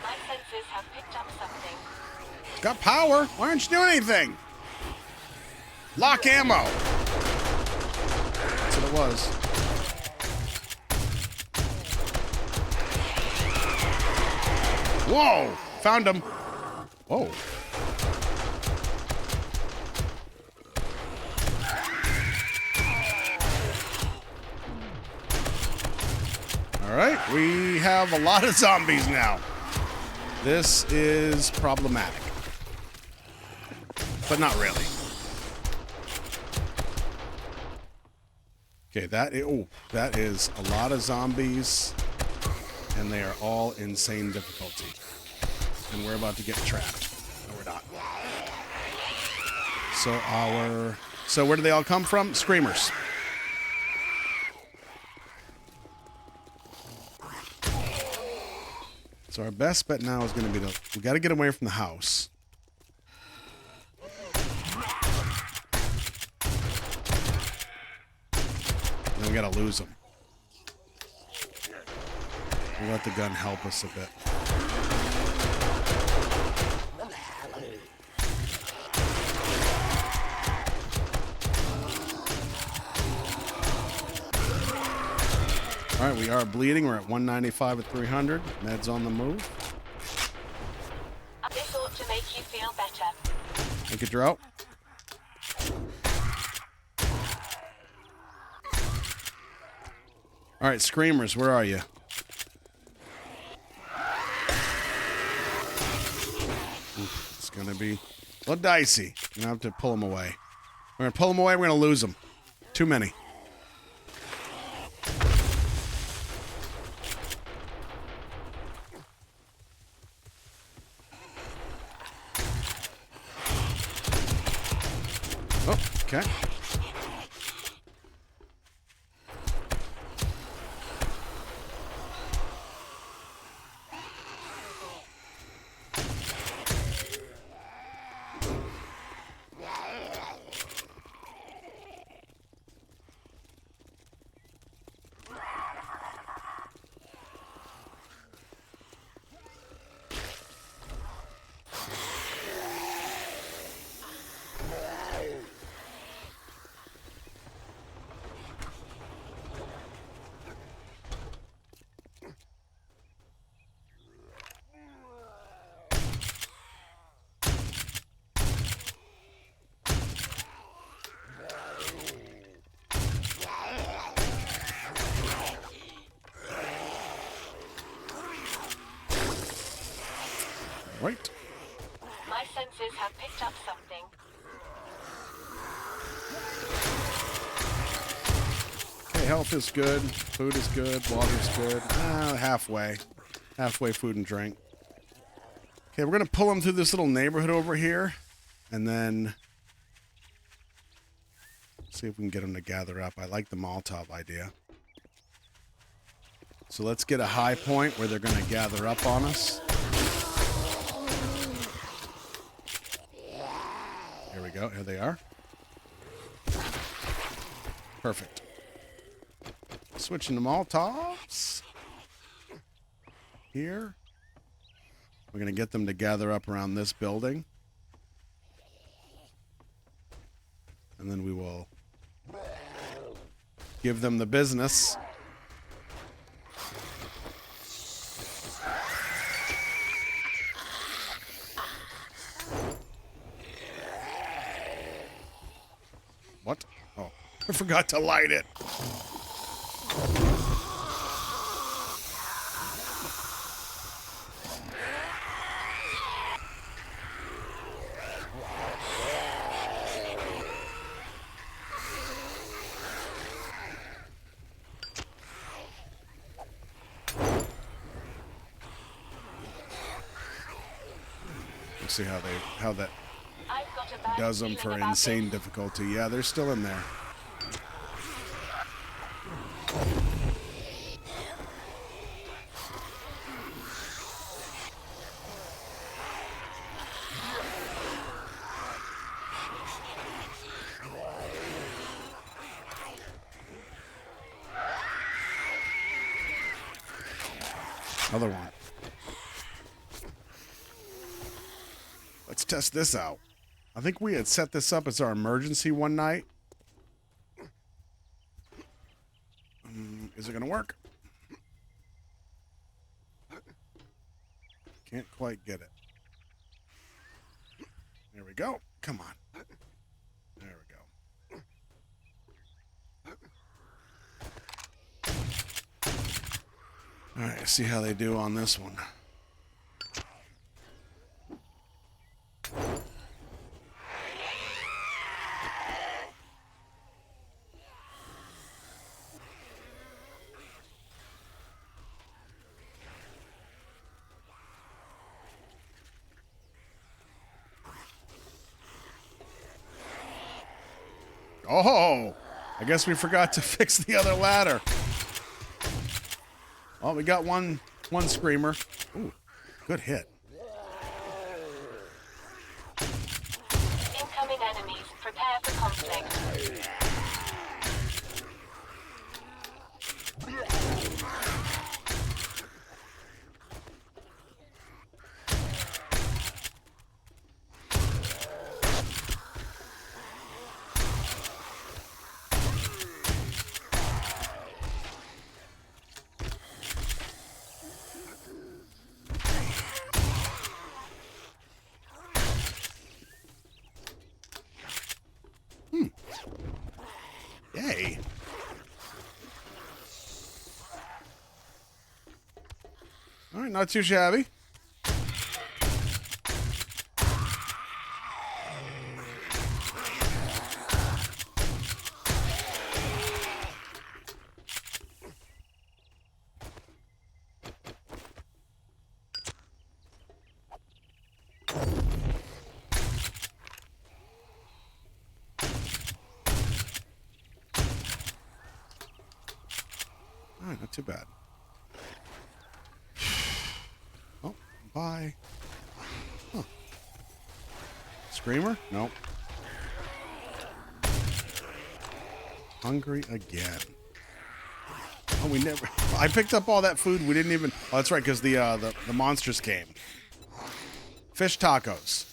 My senses have picked up something. It's got power. Why aren't you doing anything? Lock ammo. That's what it was. Whoa! Found him. Whoa. All right, we have a lot of zombies now. This is problematic, but not really. Okay, that is a lot of zombies, and they are all insane difficulty. And we're about to get trapped. No, we're not. So where do they all come from? Screamers. So our best bet now is going to be we got to get away from the house. And then we got to lose them. We'll let the gun help us a bit. we are bleeding. We're at 195 at 300. Meds on the move. This ought to make you feel better. Thank you, Drought. All right, Screamers, where are you? It's going to be a little dicey. We're going to have to pull them away. We're going to pull them away. We're going to lose them. Too many. Oh, okay. Right. My senses have picked up something. Okay, health is good. Food is good. Water's good. Halfway. Halfway food and drink. Okay, we're going to pull them through this little neighborhood over here. And then see if we can get them to gather up. I like the Molotov idea. So let's get a high point where they're going to gather up on us. Here we go. Here they are. Perfect. Switching to Molotovs. Here. We're going to get them to gather up around this building. And then we will give them the business. What? Oh, I forgot to light it. Let's see how that I've got a bad does them feeling for about insane this. difficulty. Yeah, they're still in there. Another one. Let's test this out. I think we had set this up as our emergency one night. Is it going to work? Can't quite get it. There we go. Come on. There we go. All right, see how they do on this one. Oh, I guess we forgot to fix the other ladder. Oh, we got one screamer. Ooh, good hit. Incoming enemies. Prepare for conflict. All right, not too shabby. All right, not too bad. Oh, bye. Huh. Screamer? Nope. Hungry again. Oh, we never... I picked up all that food. We didn't even... Oh, that's right, because the monsters came. Fish tacos.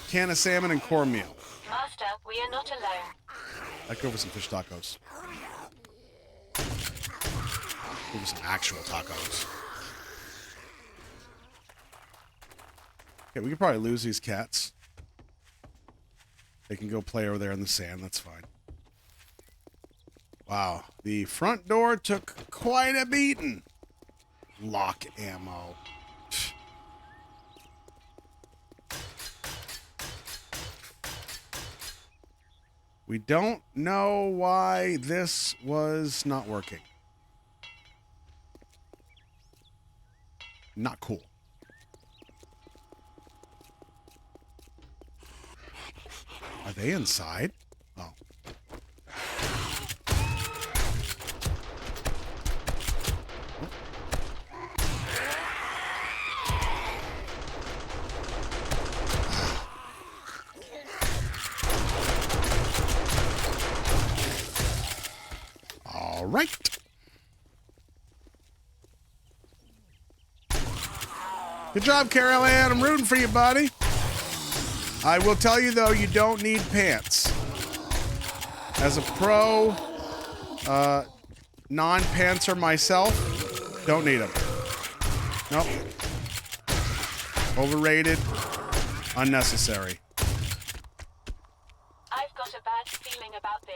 Can of salmon and cornmeal. Master, we are not alone. I'd go for some fish tacos. Give me some actual tacos. Okay, we could probably lose these cats. They can go play over there in the sand. That's fine. Wow. The front door took quite a beating. Lock ammo. We don't know why this was not working. Not cool. Are they inside? Oh. All right. Good job, Carol Ann. I'm rooting for you, buddy. I will tell you, though, you don't need pants. As a pro non-pantser myself, don't need them. Nope. Overrated. Unnecessary. I've got a bad feeling about this.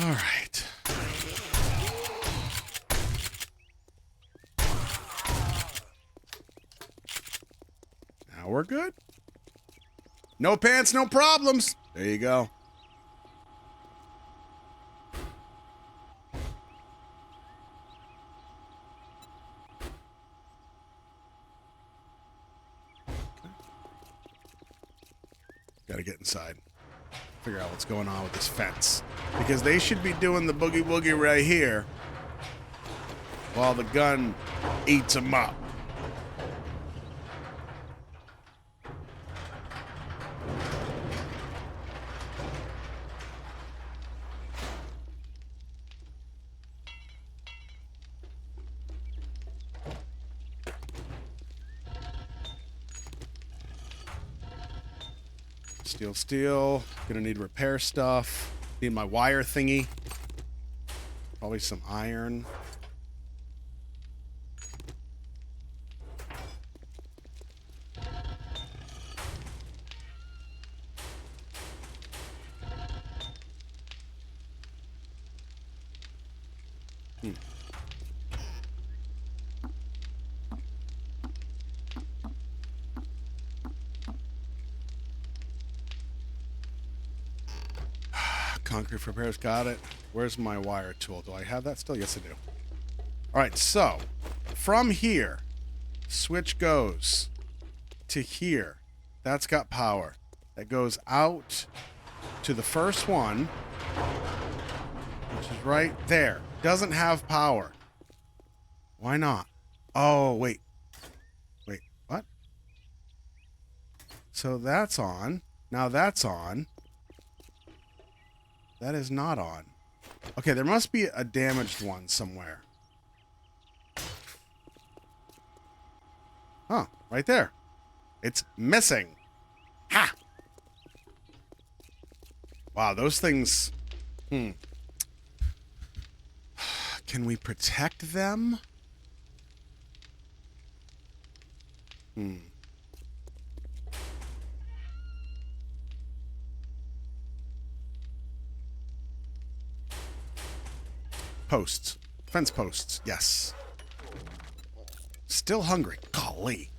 All right. Now we're good. No pants, no problems. There you go. Got to get inside. Figure out what's going on with this fence. Because they should be doing the boogie woogie right here while the gun eats them up. Steel. Gonna need repair stuff. Need my wire thingy. Probably some iron. Concrete repairs, got it. Where's my wire tool? Do I have that still? Yes, I do. All right, so from here, switch goes to here. That's got power. That goes out to the first one, which is right there. Doesn't have power. Why not? Oh, wait. Wait, what? So that's on. Now that's on. That is not on. Okay, there must be a damaged one somewhere. Huh, right there. It's missing. Ha! Wow, those things... Can we protect them? Posts. Fence posts. Yes. Still hungry. Golly.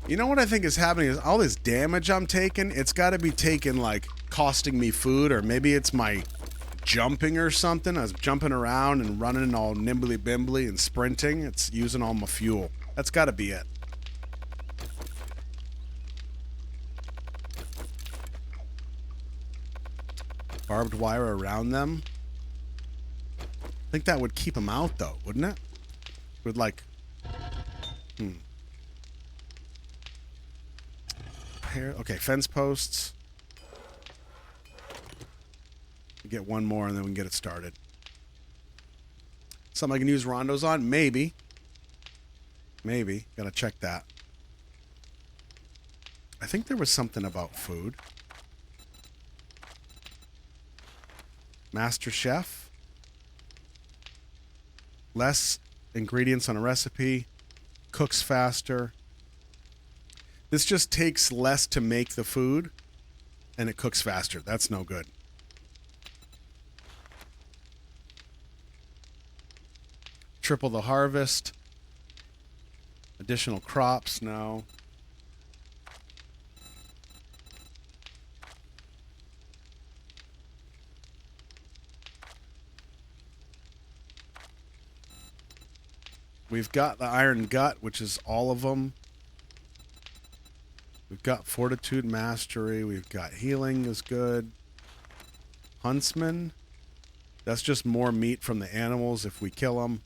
You know what I think is happening is all this damage I'm taking, it's got to be taken like costing me food, or maybe it's my jumping or something. I was jumping around and running all nimbly bimbly and sprinting. It's using all my fuel. That's got to be it. Barbed wire around them. I think that would keep them out though, wouldn't it? Would like... Okay, fence posts. Get one more and then we can get it started. Something I can use rondos on? Maybe. Maybe. Gotta check that. I think there was something about food. Master Chef. Less ingredients on a recipe. Cooks faster. This just takes less to make the food, and it cooks faster. That's no good. Triple the harvest. Additional crops, no. We've got the iron gut, which is all of them. We've got fortitude mastery. We've got healing is good. Huntsman. That's just more meat from the animals if we kill them.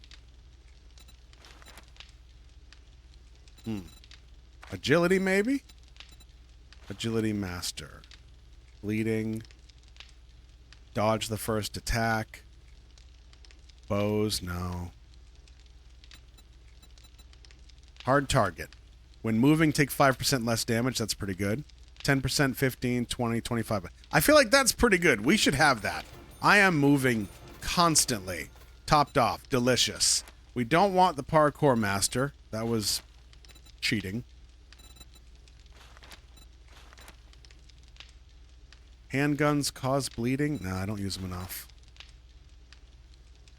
Agility maybe? Agility master. Bleeding. Dodge the first attack. Bows, no. Hard target. When moving, take 5% less damage. That's pretty good. 10%, 15, 20, 25. I feel like that's pretty good. We should have that. I am moving constantly. Topped off. Delicious. We don't want the parkour master. That was cheating. Handguns cause bleeding? No, I don't use them enough.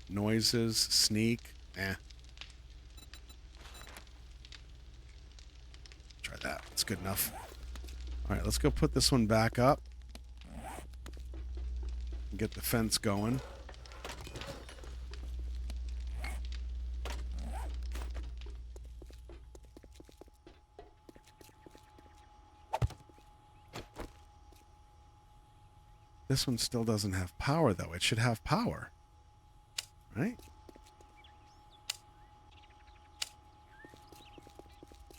Noises. Sneak. Eh. That. That's good enough. All right, let's go put this one back up. Get the fence going. This one still doesn't have power, though. It should have power. Right?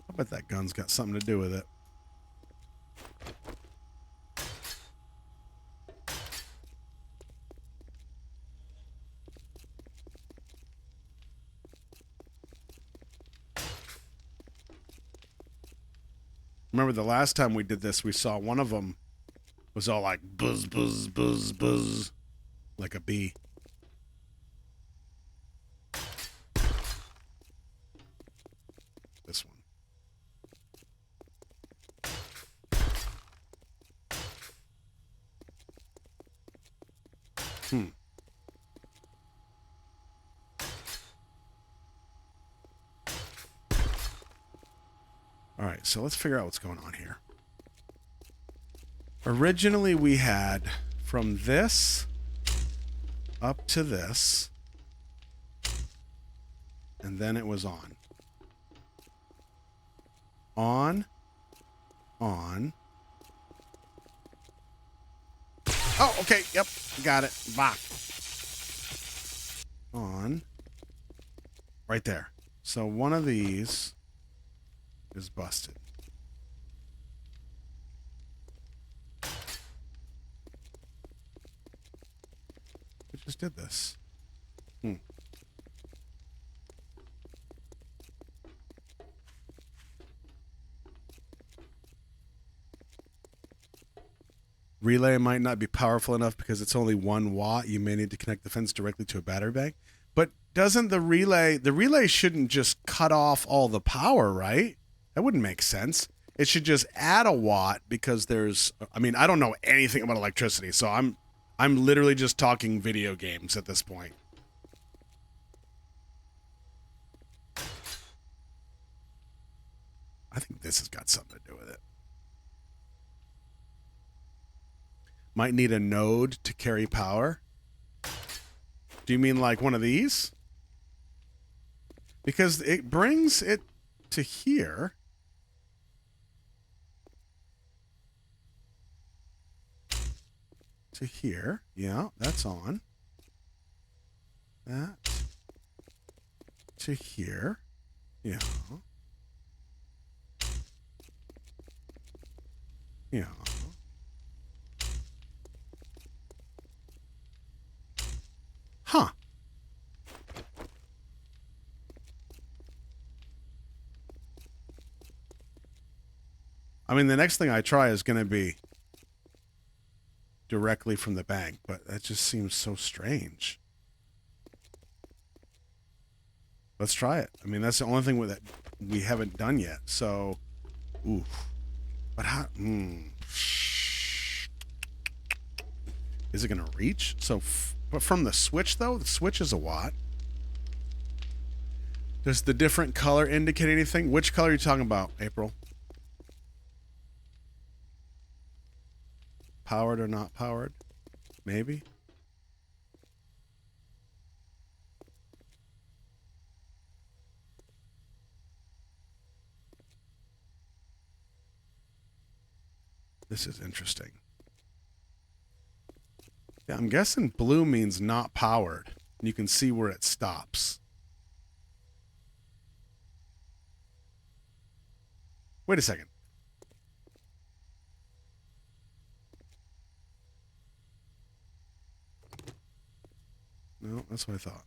I bet that gun's got something to do with it. Remember the last time we did this, we saw one of them was all like buzz, buzz, buzz, buzz, like a bee. This one. All right, so let's figure out what's going on here. Originally, we had from this up to this, and then it was on. On. Oh, okay, yep, got it. Bah. On. Right there. So one of these is busted. We just did this. Relay might not be powerful enough because it's only 1 watt. You may need to connect the fence directly to a battery bank. But doesn't the relay shouldn't just cut off all the power, right? That wouldn't make sense. It should just add a watt because I mean, I don't know anything about electricity, so I'm literally just talking video games at this point. I think this has got something to do with it. Might need a node to carry power. Do you mean like one of these? Because it brings it to here. To here. Yeah, that's on. That. To here. Yeah. Yeah. Huh. I mean, the next thing I try is going to be directly from the bank, but that just seems so strange. Let's try it. I mean, that's the only thing that we haven't done yet. So, oof. But how? Is it going to reach? So, but from the switch, though, the switch is a watt. Does the different color indicate anything? Which color are you talking about, April? Powered or not powered? Maybe? This is interesting. Yeah, I'm guessing blue means not powered. And you can see where it stops. Wait a second. No, that's what I thought.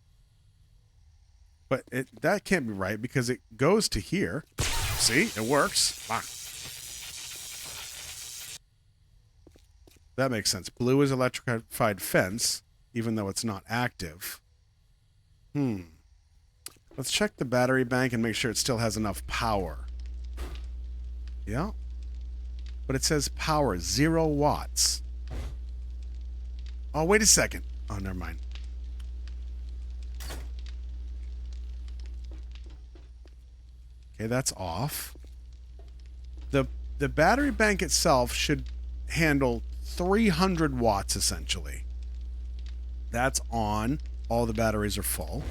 But that can't be right because it goes to here. See? It works. Ah. That makes sense. Blue is electrified fence, even though it's not active. Let's check the battery bank and make sure it still has enough power. Yeah. But it says power, 0 watts. Oh, wait a second. Oh, never mind. Okay, that's off. The battery bank itself should handle 300 watts, essentially. That's on. All the batteries are full.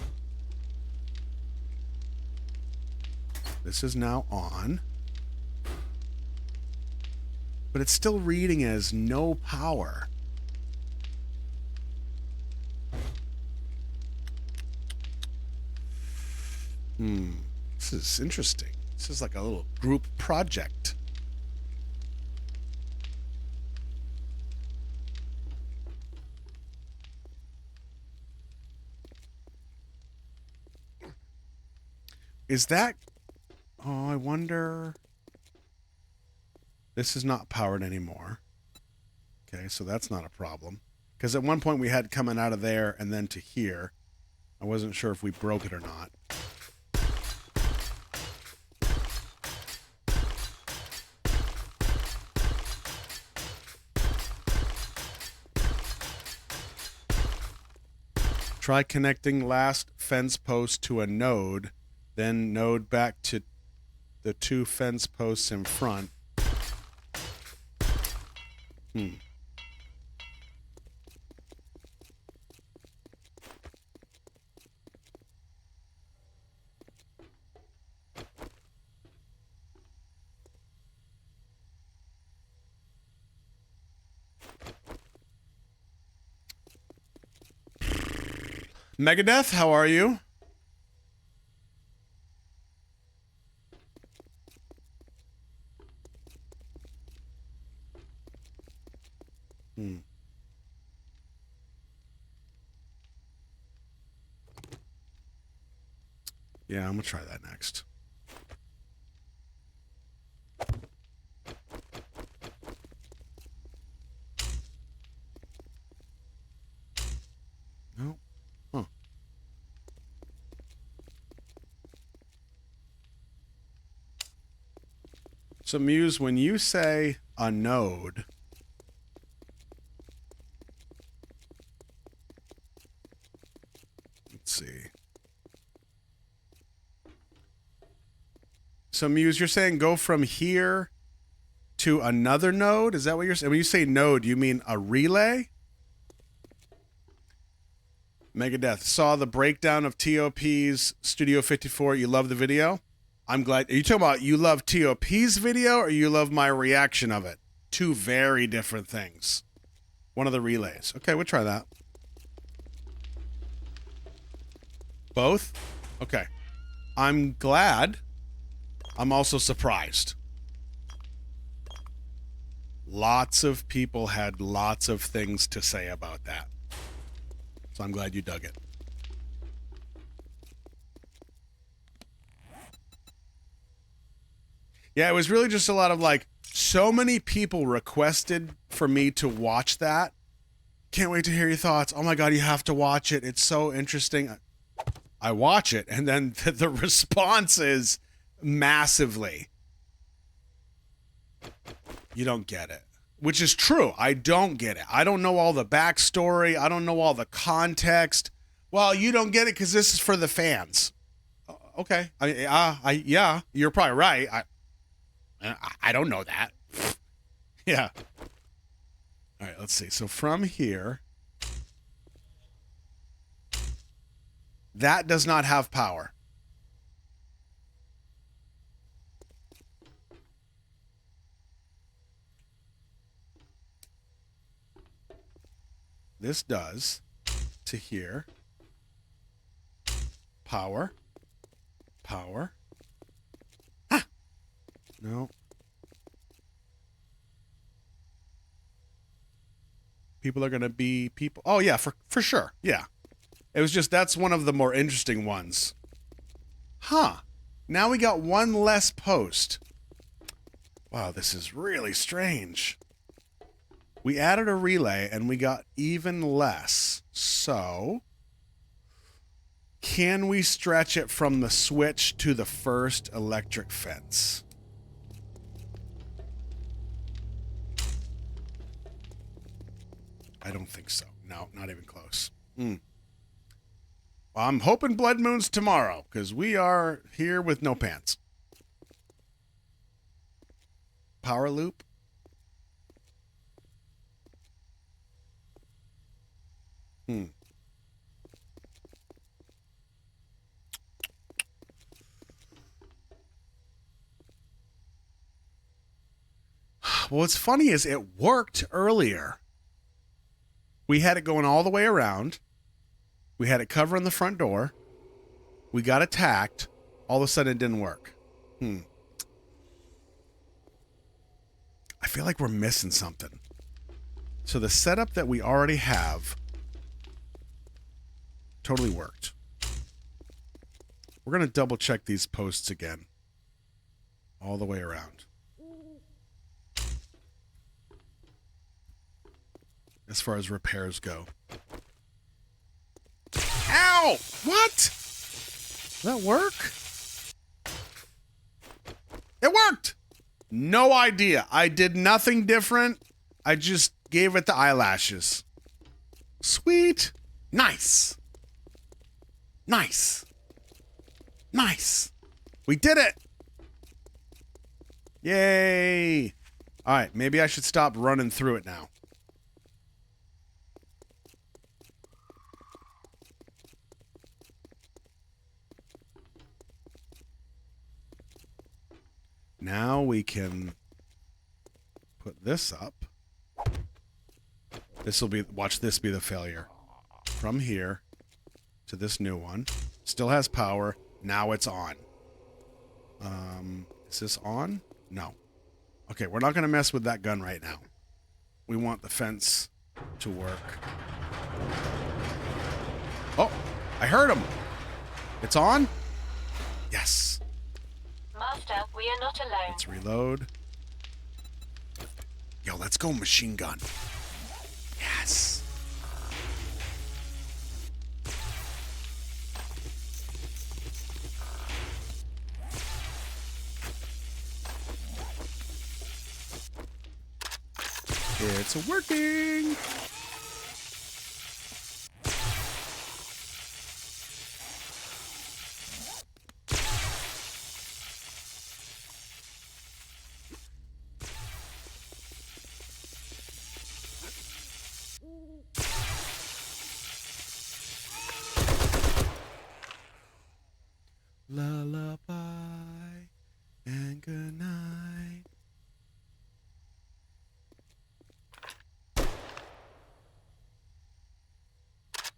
This is now on. But it's still reading as no power. This is interesting. This is like a little group project. Is that... Oh, I wonder... This is not powered anymore. Okay, so that's not a problem. Because at one point we had coming out of there and then to here. I wasn't sure if we broke it or not. Try connecting last fence post to a node, then node back to the 2 fence posts in front. Megadeth, how are you? Yeah, I'm gonna try that next. No. Huh. So Muse, when you say a node, let's see. So Muse, you're saying go from here to another node? Is that what you're saying? When you say node, you mean a relay? Megadeth, saw the breakdown of TOP's Studio 54. You love the video? I'm glad. Are you talking about you love TOP's video or you love my reaction of it? Two very different things. One of the relays. Okay, we'll try that. Both? Okay. I'm glad. I'm also surprised. Lots of people had lots of things to say about that. So I'm glad you dug it. Yeah, it was really just a lot of like, so many people requested for me to watch that. Can't wait to hear your thoughts. Oh my God, you have to watch it. It's so interesting. I watch it, and then the response is massively. You don't get it. Which is true. I don't get it. I don't know all the backstory. I don't know all the context. Well, you don't get it because this is for the fans. Okay. Yeah, you're probably right. I don't know that. Yeah. All right, let's see. So from here, that does not have power. This does to here. Power. Power. Ah! No. People are going to be people. Oh, yeah, for sure. Yeah. It was just, that's one of the more interesting ones. Huh. Now we got one less post. Wow, this is really strange. We added a relay and we got even less. So, can we stretch it from the switch to the first electric fence? I don't think so. No, not even close. Well, I'm hoping Blood Moon's tomorrow because we are here with no pants. Power loop. Well, what's funny is it worked earlier. We had it going all the way around. We had it covering the front door. We got attacked. All of a sudden, it didn't work. I feel like we're missing something. So the setup that we already have totally worked. We're going to double check these posts again. All the way around. As far as repairs go. Ow! What? Did that work? It worked! No idea. I did nothing different. I just gave it the eyelashes. Sweet. Nice. Nice. Nice. We did it. Yay. All right, maybe I should stop running through it now. Now we can put this up. This will be, watch this be the failure. From here to this new one. Still has power. Now it's on. Is this on? No. Okay, we're not going to mess with that gun right now. We want the fence to work. Oh, I heard him. It's on? Yes. Master, we are not alone. Let's reload. Yo, let's go machine gun. Yes. It's working. Lullaby and good night.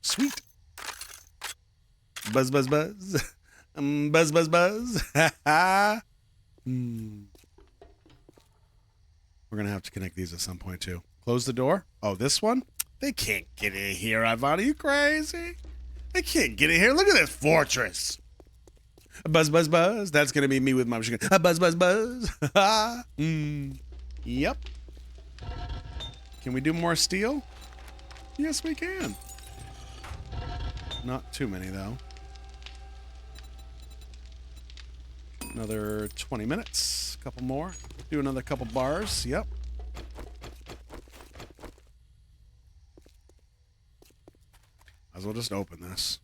Sweet. Buzz, buzz, buzz. Buzz, buzz, buzz. We're going to have to connect these at some point, too. Close the door. Oh, this one? They can't get in here, Ivana. Are you crazy? They can't get in here. Look at this fortress. Buzz, buzz, buzz. That's going to be me with my machine gun. Buzz, buzz, buzz. Yep. Can we do more steel? Yes, we can. Not too many, though. Another 20 minutes. A couple more. Do another couple bars. Yep. Might as well just open this.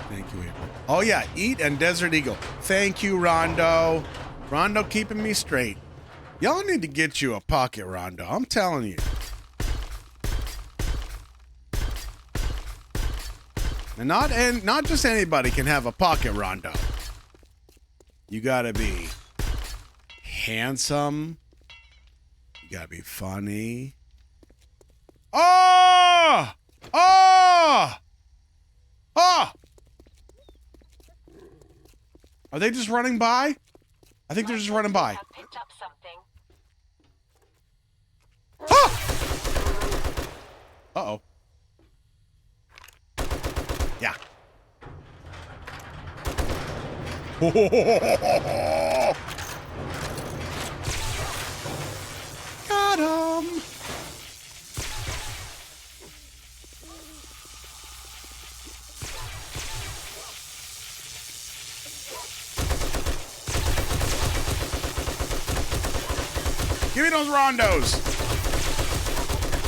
Thank you, April. Oh, yeah. Eat and Desert Eagle. Thank you, Rondo. Rondo keeping me straight. Y'all need to get you a pocket, Rondo. I'm telling you. And not just anybody can have a pocket, Rondo. You gotta be handsome. You gotta be funny. Oh! Oh! Oh! Are they just running by? I think they're just running by. Have picked up something. Ah! Uh-oh. Yeah. Got him. Give me those rondos.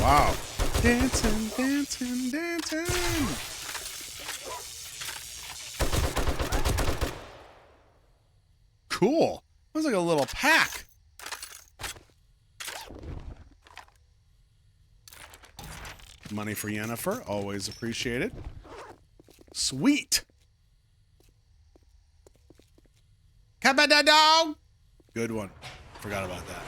Wow. Dancing, dancing, dancing. Cool. That was like a little pack. Money for Yennefer. Always appreciated. Sweet. Come on, dog. Good one. Forgot about that.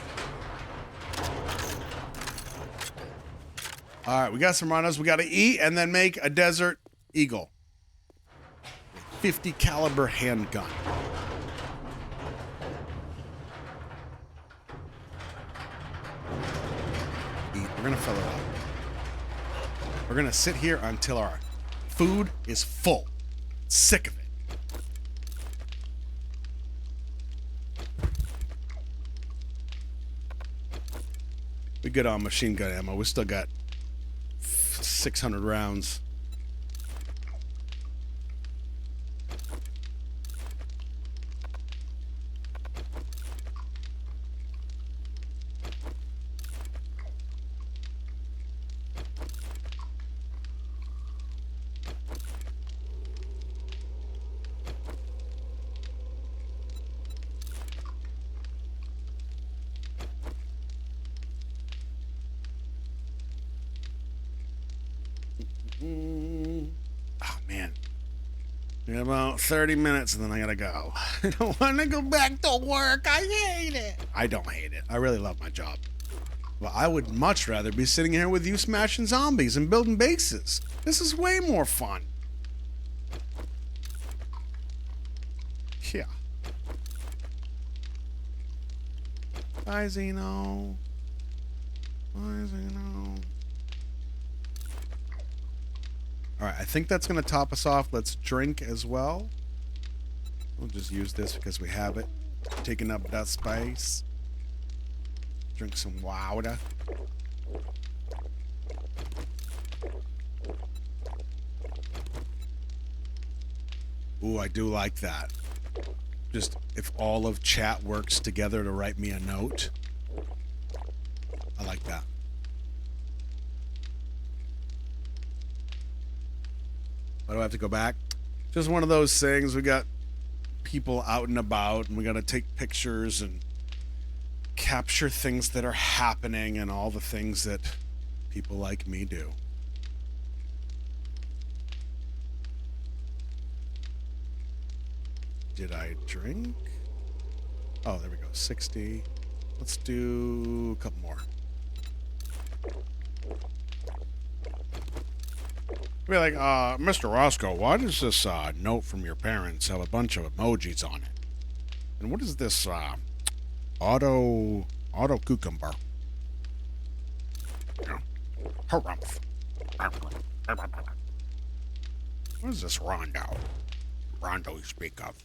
All right, we got some runners. We got to eat and then make a Desert Eagle. 50 caliber handgun. Eat. We're going to fill it up. We're going to sit here until our food is full. Sick of it. We good on machine gun ammo. We still got 600 rounds. Oh, man. We got about 30 minutes and then I gotta go. I don't want to go back to work. I hate it. I don't hate it. I really love my job. Well, I would much rather be sitting here with you smashing zombies and building bases. This is way more fun. Yeah. Bye, Zeno. Bye, Zeno. All right, I think that's going to top us off. Let's drink as well. We'll just use this because we have it. Taking up that space. Drink some water. Ooh, I do like that. Just if all of chat works together to write me a note. I like that. Why do I have to go back? Just one of those things. We got people out and about, and we got to take pictures and capture things that are happening and all the things that people like me do. Did I drink? Oh, there we go. 60. Let's do a couple more. Be like, Mr. Roscoe, why does this note from your parents have a bunch of emojis on it? And what is this auto cucumber? Harumph. What is this rondo? Rondo you speak of?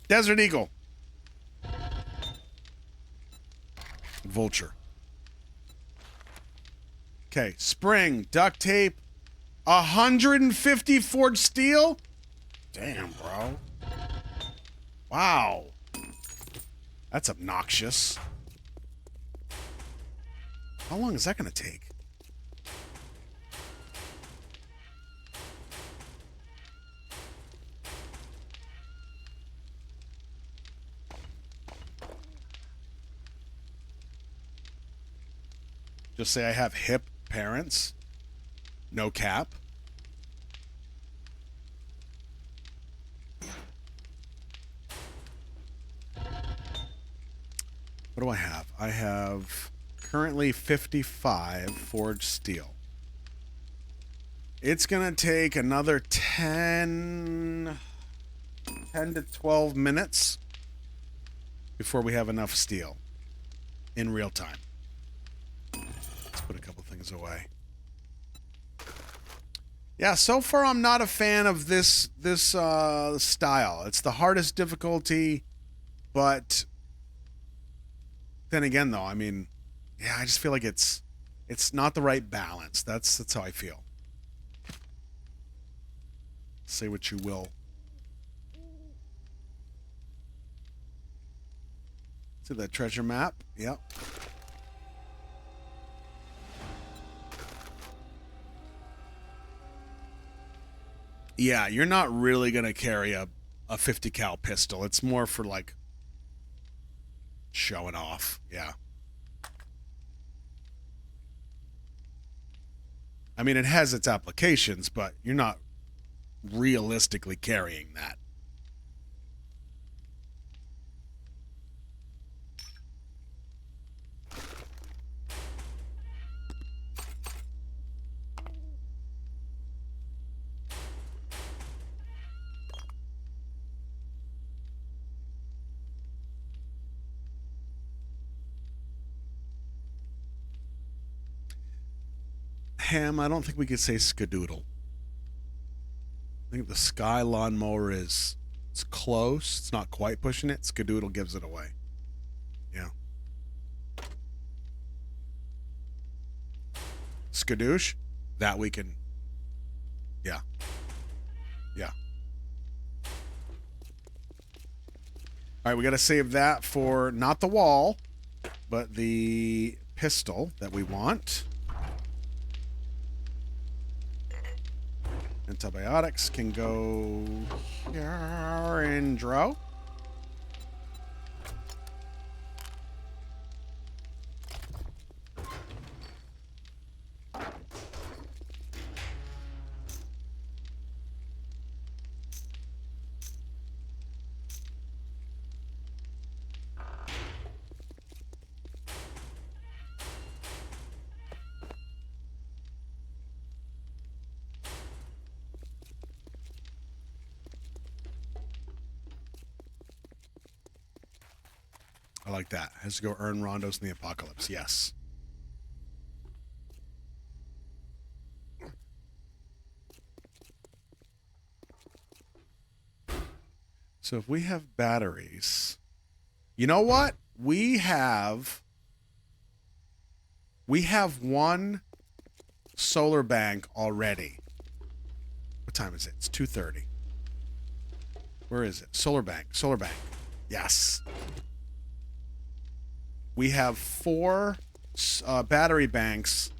Desert Eagle. Vulture. Okay, spring, duct tape, 150 forged steel? Damn, bro. Wow. That's obnoxious. How long is that going to take? Just say I have hip parents. No cap. What do I have? I have currently 55 forged steel. It's going to take another 10 to 12 minutes before we have enough steel in real time. Let's put a couple things away. Yeah, so far I'm not a fan of this style. It's the hardest difficulty, but then again, though, I mean, yeah, I just feel like it's not the right balance. That's how I feel. Say what you will. See that treasure map? Yep. Yeah, you're not really going to carry a 50 cal pistol. It's more for like showing off. Yeah. I mean, it has its applications, but you're not realistically carrying that. Ham, I don't think we could say skadoodle. I think the Sky lawnmower it's close. It's not quite pushing it. Skadoodle gives it away. Yeah. Skadoosh, that we can. Yeah. Yeah. All right, we got to save that for not the wall, but the pistol that we want. Antibiotics can go here in draw. I like that. Has to go earn rondos in the apocalypse. Yes. So if we have batteries, you know what? We have one solar bank already. What time is it? It's 2:30. Where is it? Solar bank. Solar bank. Yes. We have 4 battery banks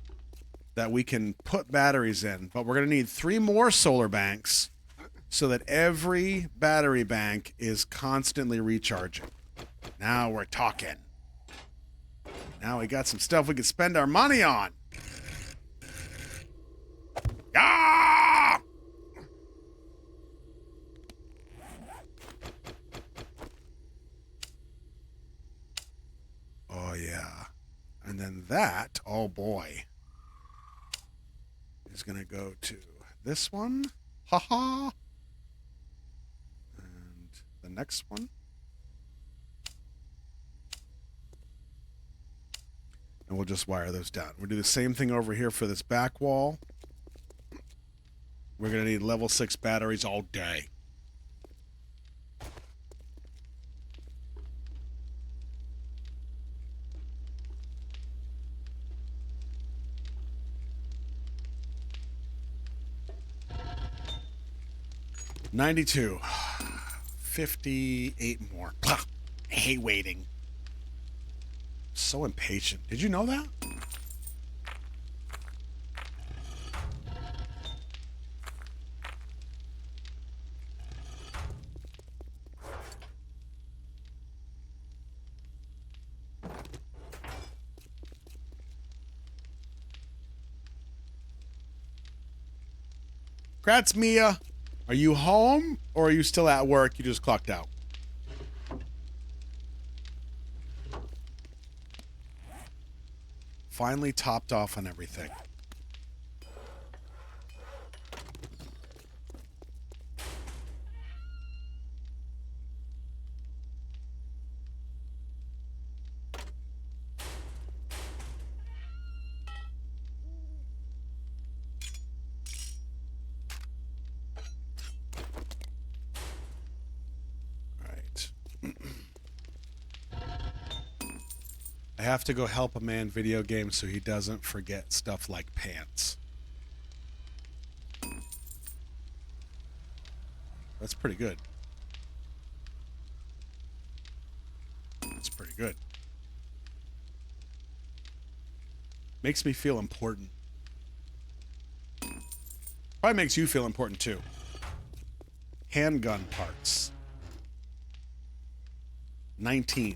that we can put batteries in, but we're going to need 3 more solar banks so that every battery bank is constantly recharging. Now we're talking. Now we got some stuff we can spend our money on. Ah! Oh, yeah. And then that, oh boy, is going to go to this one. Ha-ha. And the next one. And we'll just wire those down. We'll do the same thing over here for this back wall. We're going to need level 6 batteries all day. $92. 58 more. I hate waiting. So impatient. Did you know that? Congrats, Mia. Are you home or are you still at work? You just clocked out. Finally topped off on everything. I have to go help a man video games so he doesn't forget stuff like pants. That's pretty good. That's pretty good. Makes me feel important. Probably makes you feel important too. Handgun parts. 19.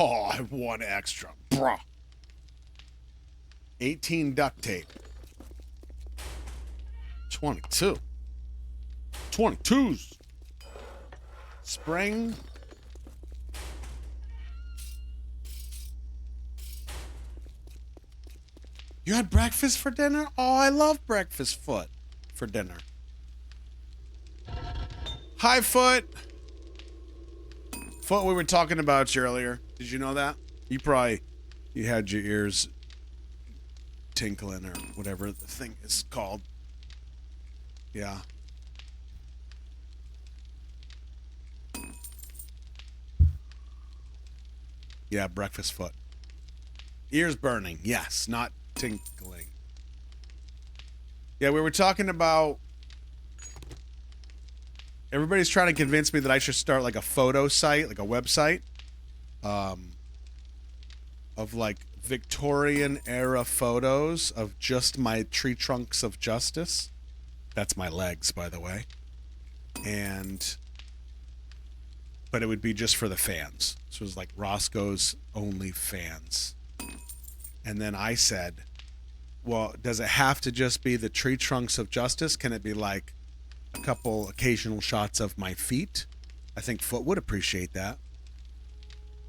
Oh, I have 1 extra. Bruh. 18 duct tape. 22. 22s. Spring. You had breakfast for dinner? Oh, I love breakfast foot for dinner. Hi, Foot. Foot, we were talking about you earlier. Did you know that? You had your ears tinkling or whatever the thing is called. Yeah. Yeah, breakfast foot. Ears burning. Yes, not tinkling. Yeah, we were talking about... Everybody's trying to convince me that I should start like a photo site, like a website, of like Victorian era photos of just my tree trunks of justice. That's my legs, by the way. But it would be just for the fans. So it was like Roscoe's only fans. And then I said, well, does it have to just be the tree trunks of justice? Can it be like a couple occasional shots of my feet? I think Foot would appreciate that.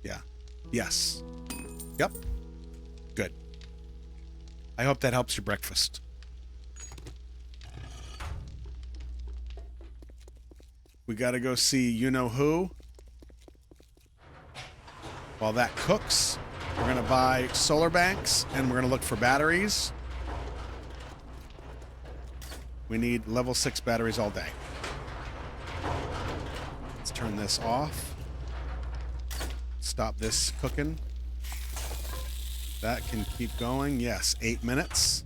Yeah. Yes. Yep. Good. I hope that helps your breakfast. We gotta go see you-know-who. While that cooks, we're gonna buy solar banks and we're gonna look for batteries. We need level 6 batteries all day. Let's turn this off. Stop this cooking. That can keep going. Yes, 8 minutes.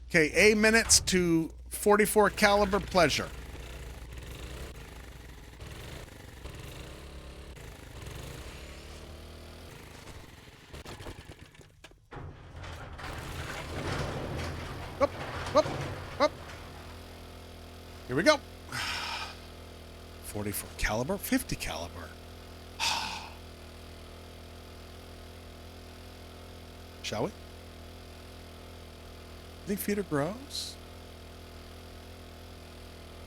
Okay, 8 minutes to 44 caliber pleasure. Up, up, up. Here we go. 44 caliber, 50 caliber. Shall we? Think feeder grows?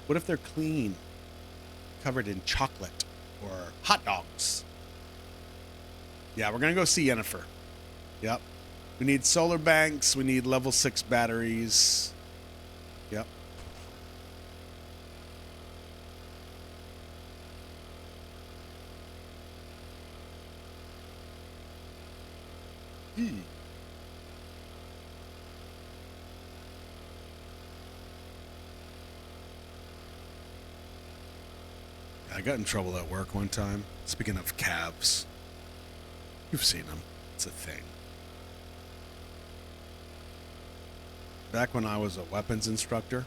What if they're clean, covered in chocolate or hot dogs? Yeah, we're gonna go see Yennefer. Yep. We need solar banks. We need level 6 batteries. Yep. I got in trouble at work one time. Speaking of calves, you've seen them. It's a thing. Back when I was a weapons instructor,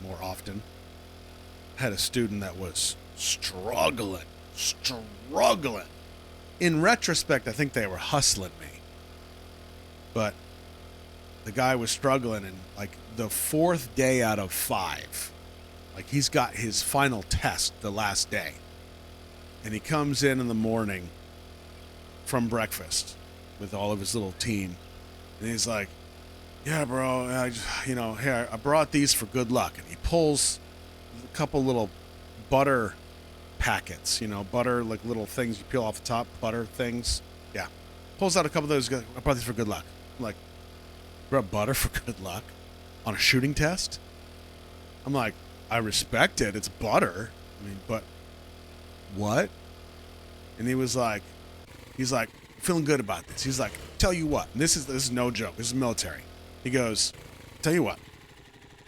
more often, I had a student that was struggling. In retrospect, I think they were hustling me. But the guy was struggling, and like the 4th day out of 5, like he's got his final test the last day. And he comes in the morning from breakfast with all of his little team. And he's like, yeah, bro, here, I brought these for good luck. And he pulls a couple little butter packets, butter, like little things you peel off the top, butter things. Yeah. Pulls out a couple of those. I brought these for good luck. I'm like, bro, butter for good luck? On a shooting test? I'm like, I respect it. It's butter. I mean, but what? And he's like, feeling good about this. He's like, tell you what, this is no joke. This is military. He goes, tell you what,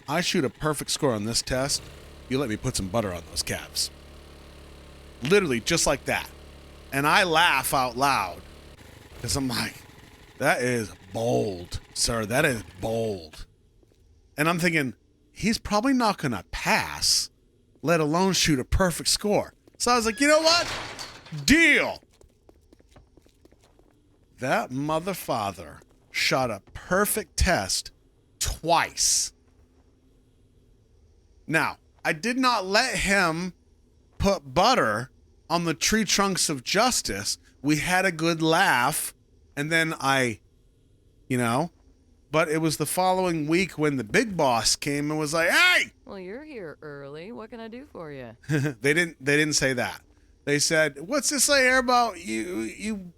I shoot a perfect score on this test. You let me put some butter on those calves. Literally just like that. And I laugh out loud because I'm like, that is bold, sir. That is bold. And I'm thinking, he's probably not going to pass, let alone shoot a perfect score. So I was like, you know what? Deal. That mother father shot a perfect test twice. Now, I did not let him put butter on the tree trunks of justice. We had a good laugh, and then but it was the following week when the big boss came and was like, hey! Well, you're here early. What can I do for you? They didn't say that. They said, what's this I hear about you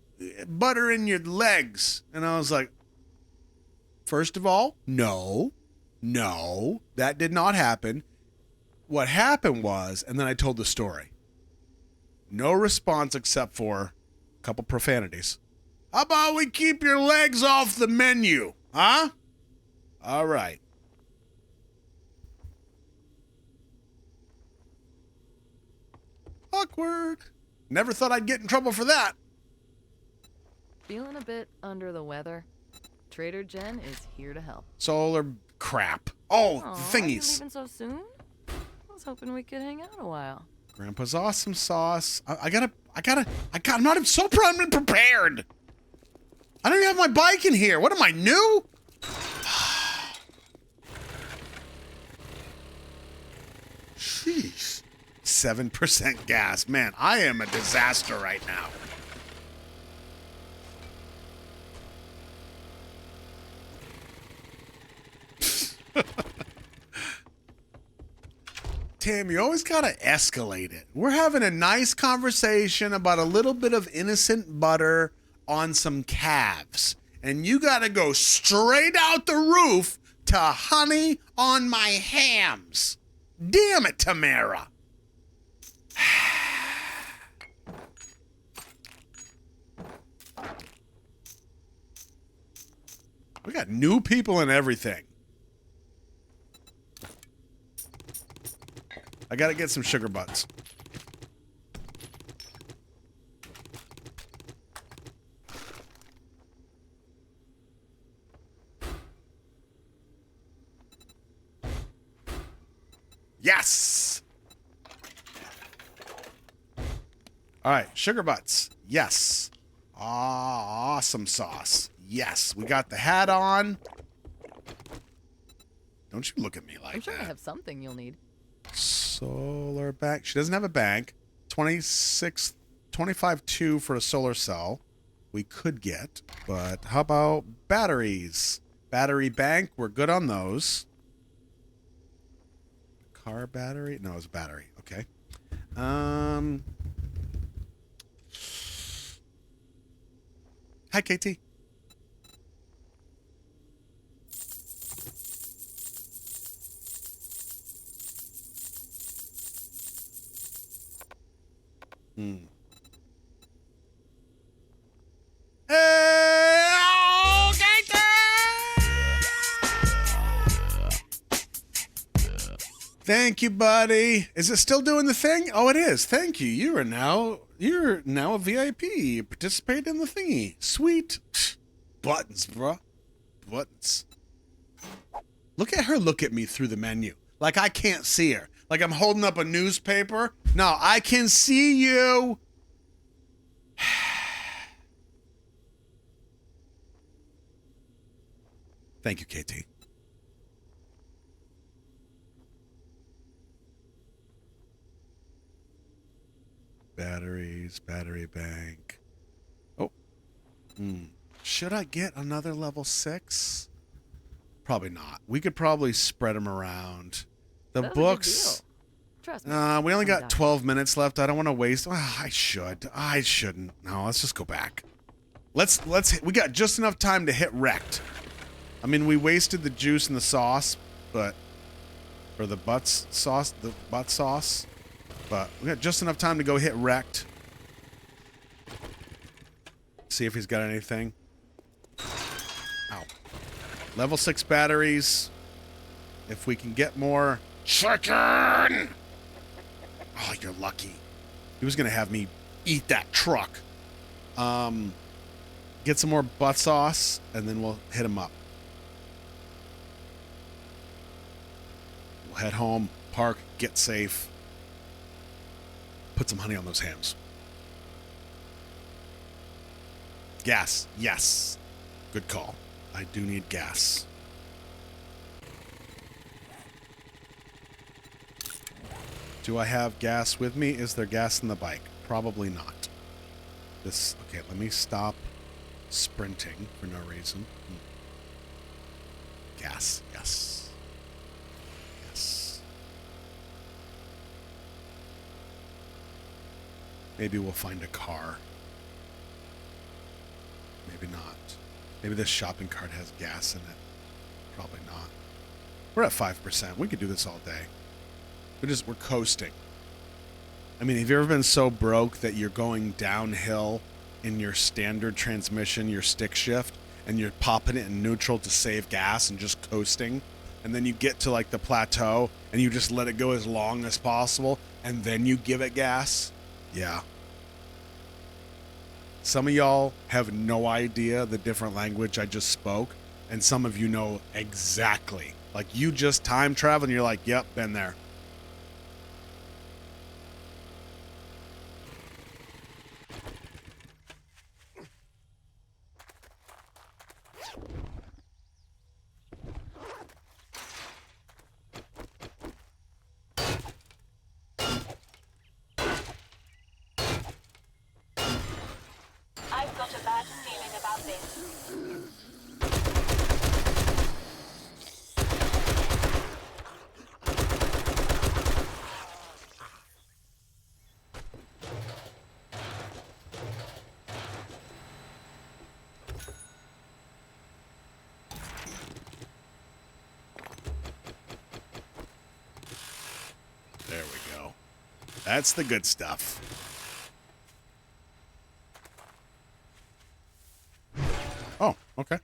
butter in your legs? And I was like, first of all, no, that did not happen. What happened was, and then I told the story. No response except for a couple profanities. How about we keep your legs off the menu? Huh? All right. Awkward. Never thought I'd get in trouble for that. Feeling a bit under the weather? Trader Jen is here to help. Solar crap. Oh, Aw, thingies. You're leaving so soon? I was hoping we could hang out a while. Grandpa's awesome sauce. I'm not so prepared. I don't even have my bike in here. What am I, new? Jeez. 7% gas. Man, I am a disaster right now. Tim, you always gotta escalate it. We're having a nice conversation about a little bit of innocent butter on some calves. And you gotta go straight out the roof to honey on my hams. Damn it, Tamara. We got new people and everything. I gotta get some sugar butts. Yes. All right, sugar butts. Yes. Awesome sauce. Yes, we got the hat on. Don't you look at me like I'm sure I that. have something you'll need. Solar bank. She doesn't have a bank. 25.2 for a solar cell. We could get, but how about batteries? Battery bank. We're good on those. Car battery? No, it's a battery. Okay. Hi, KT. Hey, oh, KT! Thank you, buddy. Is it still doing the thing? Oh, it is. Thank you. You're now a VIP. You participate in the thingy. Sweet. Buttons, bruh. Buttons. Look at her look at me through the menu. Like I can't see her. Like I'm holding up a newspaper. No, I can see you. Thank you, KT. Batteries, battery bank. Oh. Should I get another level 6? Probably not. We could probably spread them around. The That's a good books. deal. Trust me. We only I'm got dying. 12 minutes left. I don't want to waste. I should. I shouldn't. No, let's just go back. We got just enough time to hit wrecked. I mean, we wasted the juice and the sauce, but for the butt sauce, but we got just enough time to go hit wrecked. See if he's got anything. Ow. Level 6 batteries. If we can get more chicken. Oh, you're lucky. He was going to have me eat that truck. Get some more butt sauce, and then we'll hit him up. We'll head home, park, get safe. Put some honey on those hams. Gas. Yes. Good call. I do need gas. Do I have gas with me? Is there gas in the bike? Probably not. Okay, let me stop sprinting for no reason. Gas. Yes. Yes. Maybe we'll find a car. Maybe not. Maybe this shopping cart has gas in it. Probably not. We're at 5%. We could do this all day. We're coasting. I mean, have you ever been so broke that you're going downhill in your standard transmission, your stick shift, and you're popping it in neutral to save gas and just coasting? And then you get to like the plateau and you just let it go as long as possible and then you give it gas? Yeah. Some of y'all have no idea the different language I just spoke, and some of you know exactly. Like you just time travel and you're like, yep, been there. I've got a bad feeling about this. There we go. That's the good stuff. Oh, okay.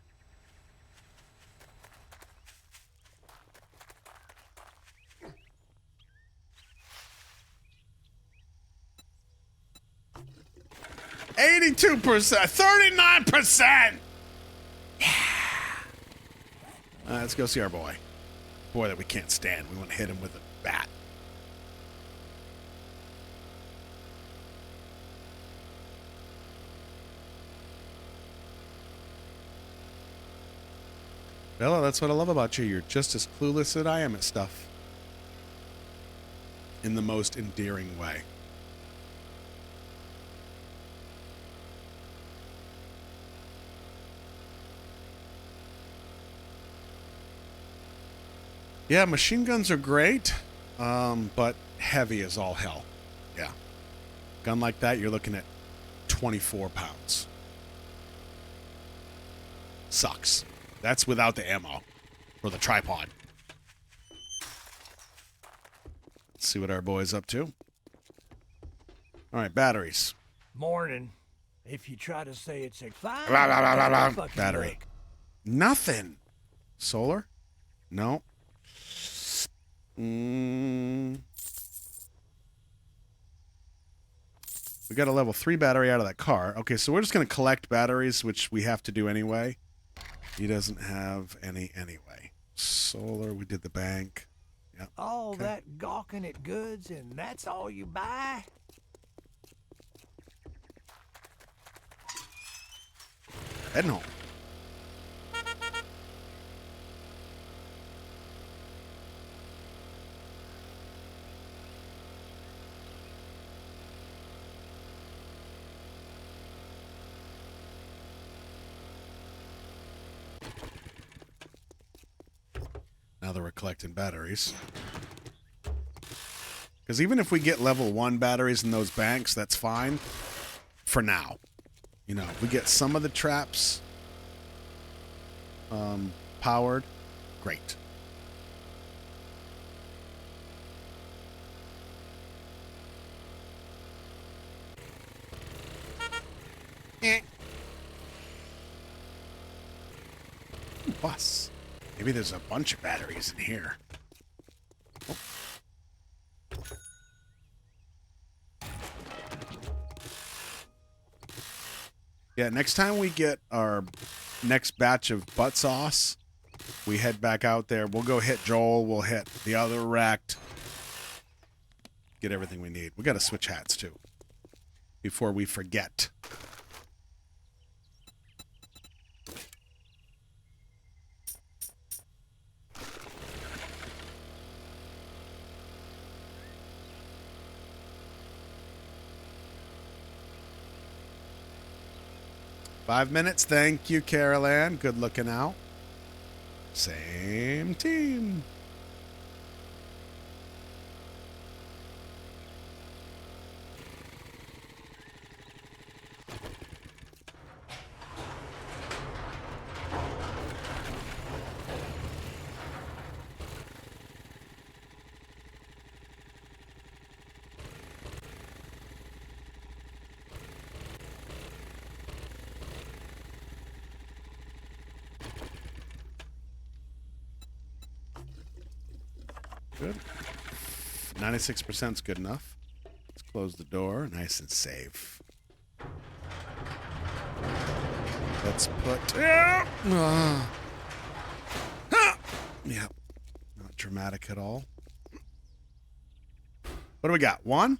$82%, 39%. Yeah. Let's go see our boy. Boy that we can't stand. We want to hit him with a bat. Bella, that's what I love about you. You're just as clueless as I am at stuff. In the most endearing way. Yeah, machine guns are great, but heavy as all hell. Yeah. Gun like that, you're looking at 24 pounds. Sucks. That's without the ammo or the tripod. Let's see what our boy's up to. All right, batteries. Morning. If you try to say it's a fine Battery. look. Nothing. Solar? No. We got a level 3 battery out of that car. Okay, so we're just going to collect batteries, which we have to do anyway. He doesn't have any anyway. Solar, we did the bank. Yep. All Okay. that gawking at goods and that's all you buy? Heading home. Now that we're collecting batteries. Because even if we get level 1 batteries in those banks, that's fine for now. You know, if we get some of the traps powered, great. Bus. Maybe there's a bunch of batteries in here. Oh. Yeah, next time we get our next batch of butt sauce, we head back out there. We'll go hit Joel. We'll hit the other wrecked. Get everything we need. We got to switch hats, too, before we forget. Five minutes. Thank you, Carol Ann. Good looking out. Same team. Good. 96% is good enough. Let's close the door. Nice and safe. Let's put... Yep. Not dramatic at all. What do we got? One?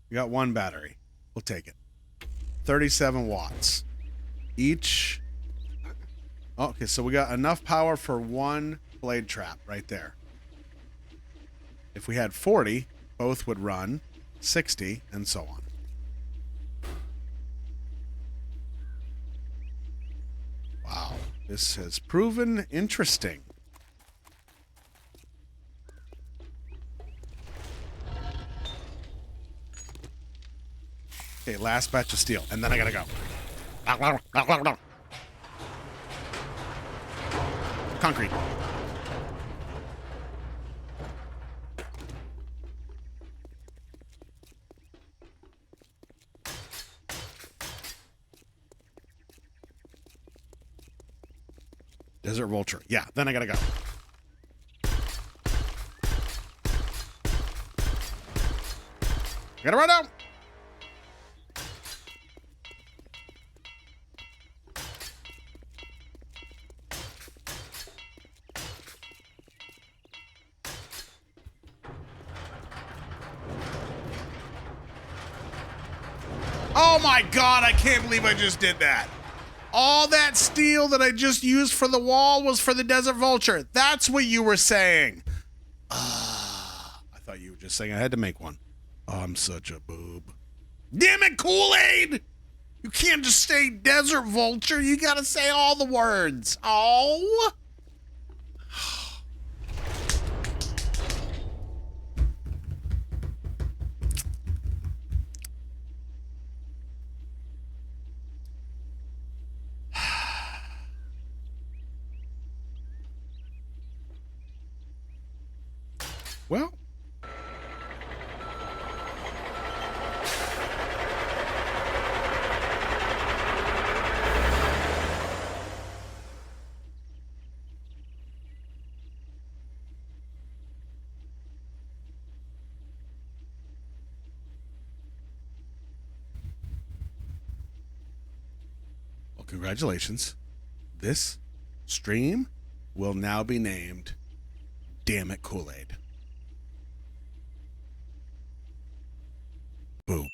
We got one battery. We'll take it. 37 watts. Each... Okay, so we got enough power for one blade trap right there. If we had 40, both would run 60, and so on. Wow, this has proven interesting. Okay, last batch of steel, and then I gotta go. Concrete. Desert Vulture. Yeah, then I gotta go. I gotta run out. Oh my God, I can't believe I just did that. All that steel that I just used for the wall was for the Desert Vulture. That's what you were saying. I thought you were just saying I had to make one. I'm such a boob. Damn it, Kool-Aid! You can't just say Desert Vulture. You gotta say all the words. Oh. Well. Well, congratulations. This stream will now be named Dammit Kool-Aid. Boop.